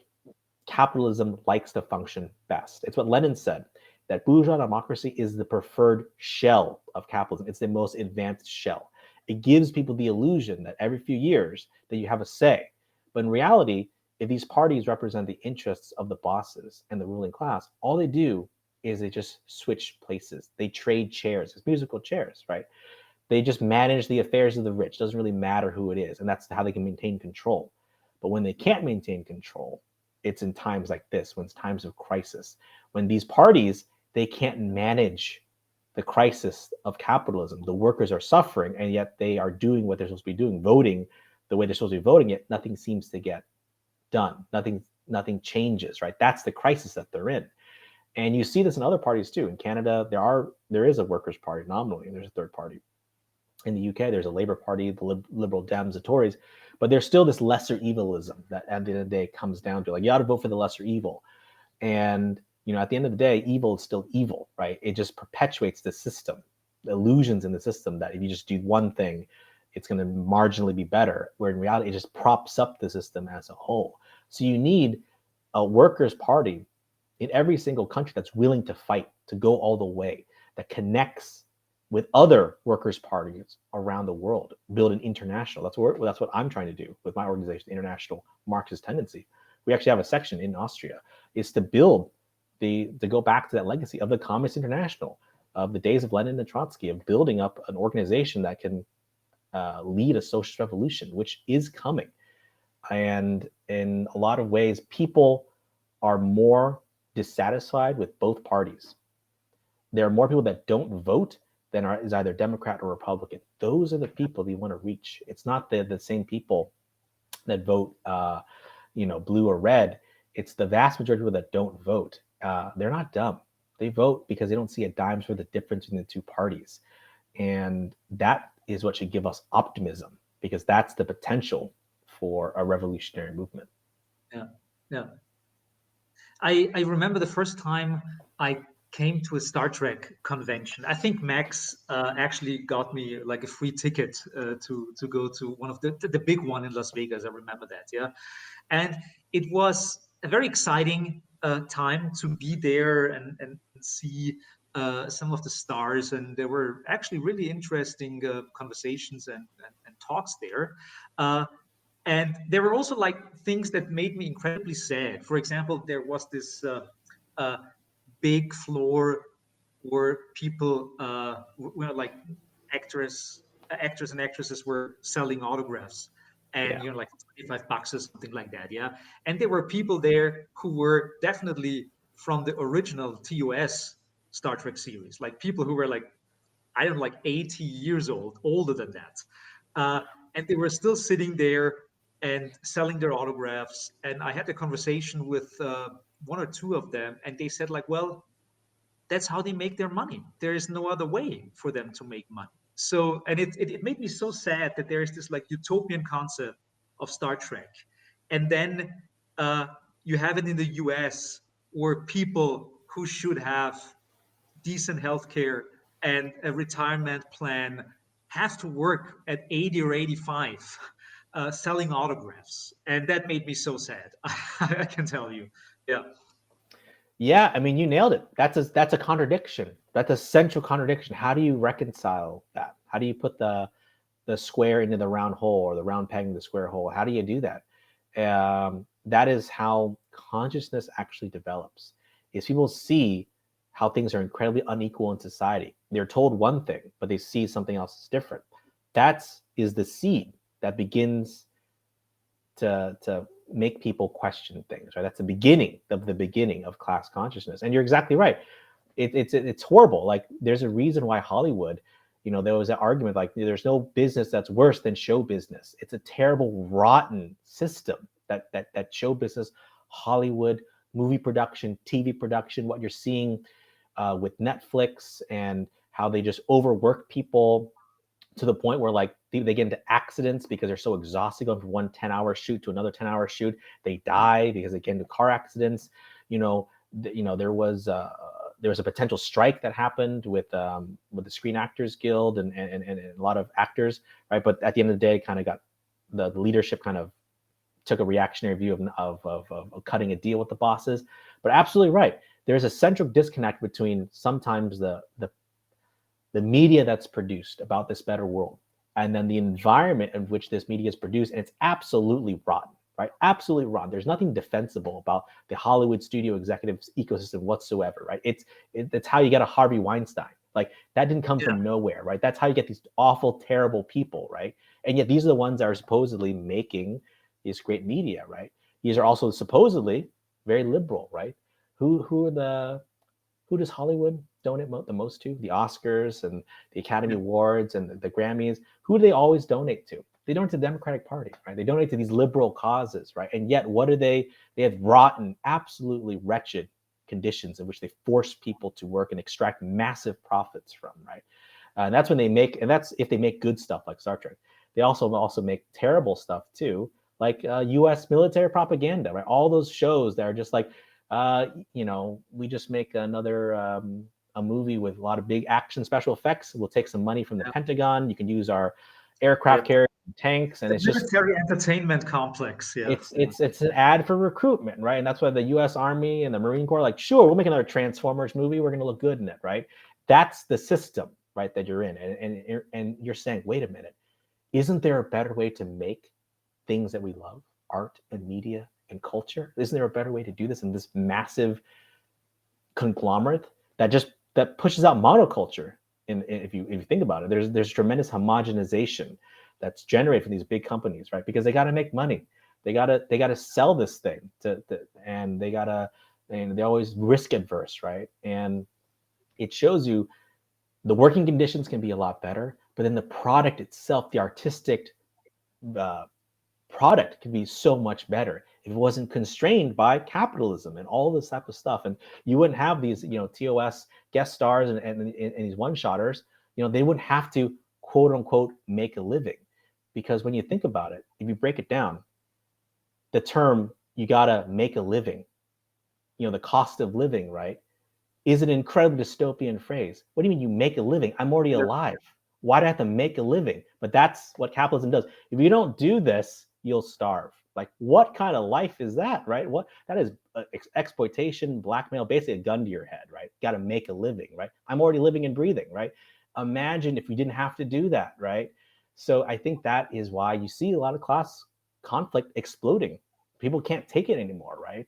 capitalism likes to function best. It's what Lenin said, that bourgeois democracy is the preferred shell of capitalism. It's the most advanced shell. It gives people the illusion that every few years that you have a say. But in reality, if these parties represent the interests of the bosses and the ruling class, all they do is they just switch places. They trade chairs. It's musical chairs, right? They just manage the affairs of the rich. It doesn't really matter who it is. And that's how they can maintain control. But when they can't maintain control, it's in times like this, when it's times of crisis, when these parties, they can't manage the crisis of capitalism. The workers are suffering, and yet they are doing what they're supposed to be doing, voting the way they're supposed to be voting, yet nothing seems to get done. Nothing changes, right? That's the crisis that they're in. And you see this in other parties too. In Canada, there is a workers' party nominally, and there's a third party. In the UK, there's a Labour Party, the Liberal Dems, the Tories, but there's still this lesser evilism that at the end of the day comes down to, like, you ought to vote for the lesser evil. And at the end of the day, evil is still evil, right? It just perpetuates the system, the illusions in the system that if you just do one thing, it's going to marginally be better, where in reality, it just props up the system as a whole. So you need a workers' party in every single country that's willing to fight, to go all the way, that connects with other workers' parties around the world, build an international. That's what I'm trying to do with my organization, International Marxist Tendency. We actually have a section in Austria, is to build to go back to that legacy of the Communist International, of the days of Lenin and Trotsky, of building up an organization that can lead a socialist revolution, which is coming. And in a lot of ways, people are more dissatisfied with both parties. There are more people that don't vote than is either Democrat or Republican. Those are the people that you want to reach. It's not the same people that vote, blue or red. It's the vast majority of people that don't vote. They're not dumb. They vote because they don't see a dime's worth of difference in the two parties, and that is what should give us optimism, because that's the potential for a revolutionary movement. Yeah. Yeah. I remember the first time I came to a Star Trek convention. I think Max actually got me like a free ticket to go to one of the big one in Las Vegas. I remember that, yeah, and it was a very exciting time to be there and see some of the stars, and there were actually really interesting conversations and talks there. Uh, and there were also like things that made me incredibly sad. For example, there was this uh, big floor where people were like actors and actresses were selling autographs, and Yeah. like $25 or something like that, yeah. And there were people there who were definitely from the original TOS Star Trek series, like people who were like, I don't know, like 80 years old, older than that. Uh, and they were still sitting there and selling their autographs. And I had a conversation with one or two of them, and they said, like, well, that's how they make their money. There is no other way for them to make money. So, and it made me so sad that there is this like utopian concept of Star Trek. And then uh, you have it in the US where people who should have decent healthcare and a retirement plan have to work at 80 or 85 selling autographs. And that made me so sad. I can tell you. Yeah. Yeah, I mean, you nailed it. That's a contradiction. That's a central contradiction. How do you reconcile that? How do you put the square into the round hole, or the round peg in the square hole? How do you do that? That is how consciousness actually develops. Is people see how things are incredibly unequal in society. They're told one thing, but they see something else is different. That's is the seed that begins to make people question things, right? That's the beginning of class consciousness. And you're exactly right. It's horrible. Like there's a reason why Hollywood, there was an argument like there's no business that's worse than show business. It's a terrible, rotten system that show business, Hollywood, movie production, TV production, what you're seeing with Netflix and how they just overwork people to the point where like they get into accidents because they're so exhausted going from one 10-hour shoot to another 10-hour shoot. They die because they get into car accidents. There was a potential strike that happened with the Screen Actors Guild and a lot of actors, right? But at the end of the day, kind of got the leadership kind of took a reactionary view of cutting a deal with the bosses. But absolutely right. There's a central disconnect between sometimes the media that's produced about this better world and then the environment in which this media is produced, and it's absolutely rotten, right? Absolutely rotten. There's nothing defensible about the Hollywood studio executives ecosystem whatsoever, right? It's how you get a Harvey Weinstein. Like that didn't come Yeah, from nowhere, right? That's how you get these awful, terrible people, right? And yet these are the ones that are supposedly making this great media, right? These are also supposedly very liberal, right? Who does Hollywood donate the most to? The Oscars and the Academy yeah, Awards and the Grammys. Who do they always donate to? They donate to the Democratic Party, right? They donate to these liberal causes, right? And yet, what do they? They have rotten, absolutely wretched conditions in which they force people to work and extract massive profits from, right? And that's when they make, and that's if they make good stuff like Star Trek. They also make terrible stuff too, like U.S. military propaganda, right? All those shows that are just like, we just make another a movie with a lot of big action special effects. We'll take some money from the yeah, Pentagon. You can use our yeah. aircraft carriers, tanks, and The it's just military entertainment complex. Yeah, it's yeah, it's it's an ad for recruitment, right? And that's why the U.S. Army and the Marine Corps are like, sure, we'll make another Transformers movie. We're going to look good in it, right? That's the system, right, that you're in, and you're saying, wait a minute, isn't there a better way to make things that we love, art and media and culture? Isn't there a better way to do this in this massive conglomerate that pushes out monoculture? If you think about it, there's tremendous homogenization that's generated from these big companies, right? Because they got to make money, they got to sell this thing and and they're always risk adverse, right? And it shows you the working conditions can be a lot better, but then the product itself, the artistic uh, product could be so much better if it wasn't constrained by capitalism and all this type of stuff. And you wouldn't have these, TOS guest stars and these one shotters. They wouldn't have to quote unquote make a living, because when you think about it, if you break it down, the term you gotta make a living, the cost of living, right, is an incredibly dystopian phrase. What do you mean you make a living? I'm already yeah. alive. Why do I have to make a living? But that's what capitalism does. If you don't do this, you'll starve. Like, what kind of life is that, right? What that is exploitation, blackmail, basically a gun to your head, right? Got to make a living, right? I'm already living and breathing, right? Imagine if we didn't have to do that, right? So I think that is why you see a lot of class conflict exploding. People can't take it anymore, right?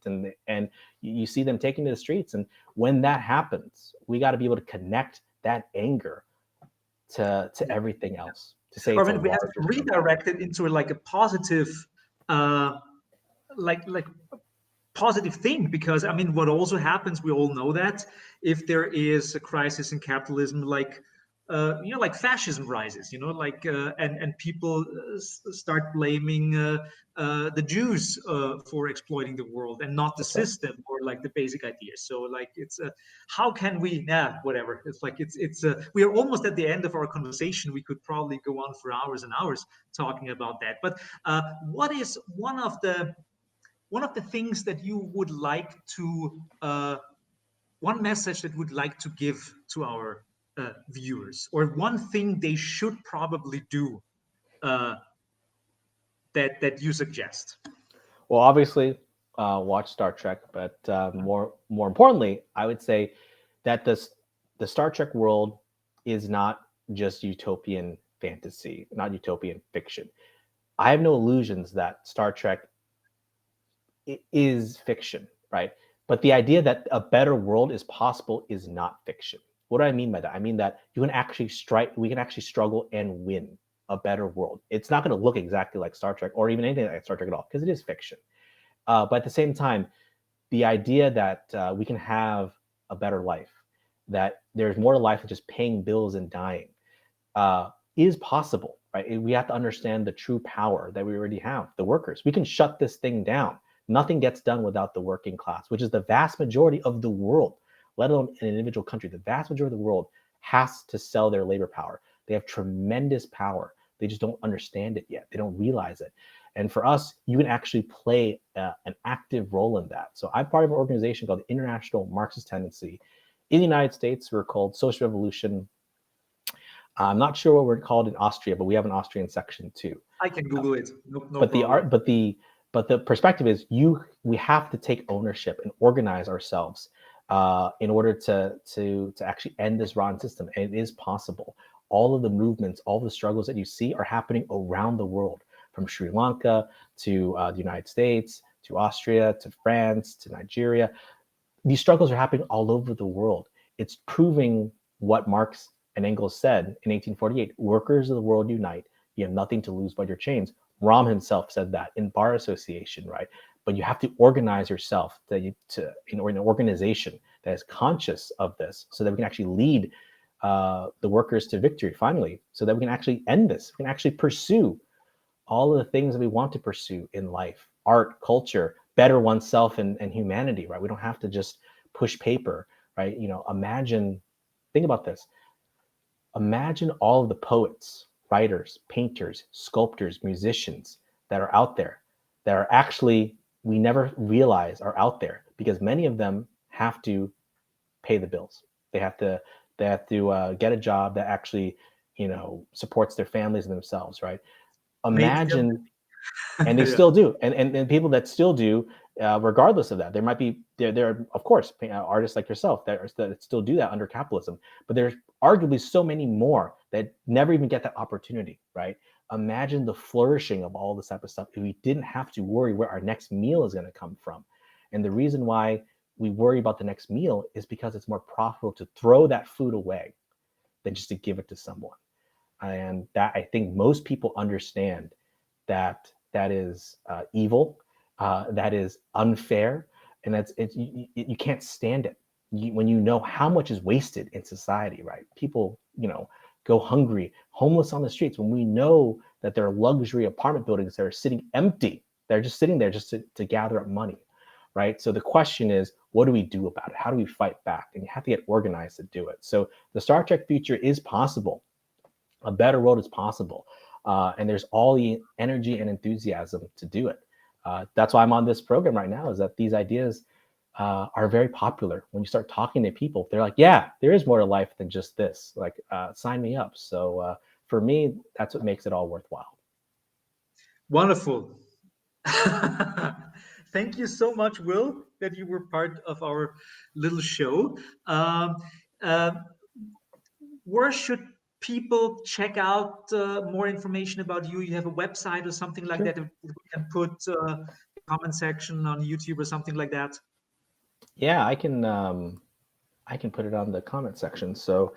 And you see them taking to the streets. And when that happens, we got to be able to connect that anger to everything else, to say Or it's a when we have to larger struggle. redirect it into like a positive, uh, like positive thing, because I mean what also happens, we all know that if there is a crisis in capitalism, like like fascism rises, and people start blaming the Jews for exploiting the world and not the Okay. system or like the basic idea. So like it's how can we, yeah, whatever, it's like it's we are almost at the end of our conversation. We could probably go on for hours and hours talking about that, but what is one of the things that you would like to one message that would like to give to our viewers, or one thing they should probably do, uh, that you suggest? Well, obviously, watch Star Trek, but more importantly, I would say that the Star Trek world is not just utopian fantasy, not utopian fiction. I have no illusions that Star Trek is fiction, right? But the idea that a better world is possible is not fiction. What do I mean by that? I mean that you can actually strike, we can actually struggle and win a better world. It's not going to look exactly like Star Trek or even anything like Star Trek at all, because it is fiction. But at the same time, the idea that we can have a better life, that there's more to life than just paying bills and dying, is possible, right? We have to understand the true power that we already have, the workers. We can shut this thing down. Nothing gets done without the working class, which is the vast majority of the world, let alone in an individual country. The vast majority of the world has to sell their labor power. They have tremendous power. They just don't understand it yet. They don't realize it. And for us, you can actually play an active role in that. So I'm part of an organization called the International Marxist Tendency. In the United States, we're called Social Revolution. I'm not sure what we're called in Austria, but we have an Austrian section too. I can Google it. No, no But the problem. art, but the perspective is we have to take ownership and organize ourselves in order to actually end this rotten system. And it is possible. All of the movements, all the struggles that you see are happening around the world, from Sri Lanka to the United States to Austria to France to Nigeria. These struggles are happening all over the world. It's proving what Marx and Engels said in 1848: workers of the world unite. You have nothing to lose but your chains. Rom himself said that in bar association, right? But you have to organize yourself in an organization that is conscious of this, so that we can actually lead the workers to victory finally, so that we can actually end this. We can actually pursue all of the things that we want to pursue in life: art, culture, better oneself, and humanity, right? We don't have to just push paper, right? Think about this. Imagine all of the poets, writers, painters, sculptors, musicians that are out there, that are actually, we never realize are out there, because many of them have to pay the bills. They have to get a job that actually, supports their families and themselves, right? Make them. Imagine, and they Yeah. still do, and people that still do, regardless of that. There might be there are, of course, artists like yourself that still do that under capitalism, but there's arguably so many more that never even get that opportunity, right? Imagine the flourishing of all this type of stuff if we didn't have to worry where our next meal is going to come from. And the reason why we worry about the next meal is because it's more profitable to throw that food away than just to give it to someone. And that, I think most people understand that is evil, that is unfair, and you can't stand it. When you know how much is wasted in society, right? People, go hungry, homeless on the streets, when we know that there are luxury apartment buildings that are sitting empty. They're just sitting there just to gather up money, right? So the question is, what do we do about it? How do we fight back? And you have to get organized to do it. So the Star Trek future is possible. A better world is possible. And there's all the energy and enthusiasm to do it. That's why I'm on this program right now, is that these ideas are very popular. When you start talking to people, they're like, yeah, there is more to life than just this. Like, sign me up. So for me, that's what makes it all worthwhile. Wonderful. Thank you so much, Will, that you were part of our little show. Um, uh, where should people check out more information about you? You have a website or something like Sure. that? We can put comment section on YouTube or something like that. Yeah, I can put it on the comment section. So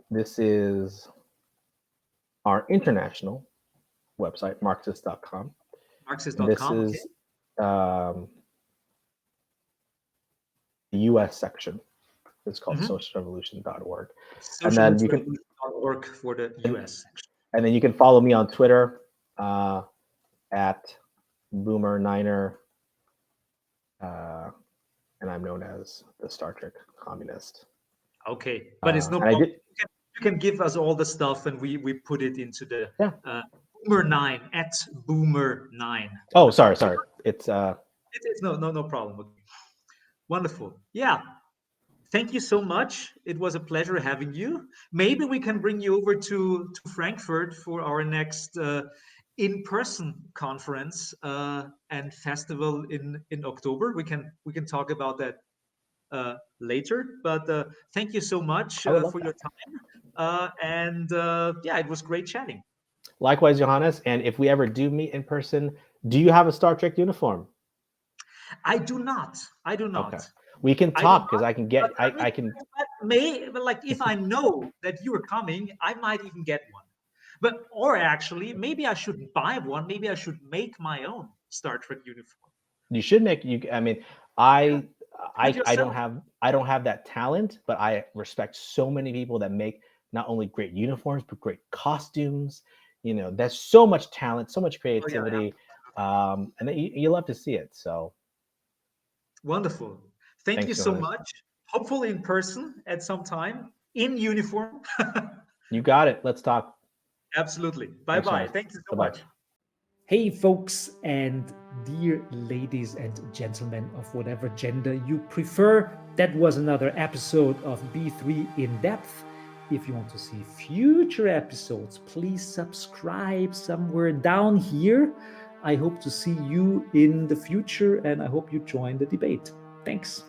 this is our international website, Marxist.com. And this Marxist.com. Okay. is um, the US section. It's called Mm-hmm. socialrevolution.org. And then you can Socialistrevolution.org for the and, US section. and then you can follow me on Twitter uh, at Boomer Niner, uh, and I'm known as the Star Trek Communist. Okay, but it's no And I problem. did, You can give us all the stuff, and we put it into the yeah. uh, Boomer9 at Boomer9. Oh, Wonderful. sorry. It's It's no problem. Okay. Wonderful. Yeah. Thank you so much. It was a pleasure having you. Maybe we can bring you over to Frankfurt for our next in-person conference and festival in October. We can talk about that later. But thank you so much I would love for your that. time. And yeah, it was great chatting. Likewise, Johannes. And if we ever do meet in person, do you have a Star Trek uniform? I do not. I do Okay, not. we can I do talk because not. I can But get I mean, I can. but like if I know that you are coming, I might even get one. But or actually, maybe I shouldn't buy one. Maybe I should make my own Star Trek uniform. You should make you. I mean, Yeah, I do it I yourself. I don't have that talent, but I respect so many people that make not only great uniforms but great costumes. You know, there's so much talent, so much Oh yeah, creativity, and you love to see it. So wonderful. Thank you thanks, so Johannes. much. Hopefully in person at some time in uniform. You got it. Let's talk. Absolutely. Bye Thanks, bye. Johannes. Thank you so Bye bye. much. Hey, folks, and dear ladies and gentlemen of whatever gender you prefer, that was another episode of B3 In Depth. If you want to see future episodes, please subscribe somewhere down here. I hope to see you in the future and I hope you join the debate. Thanks.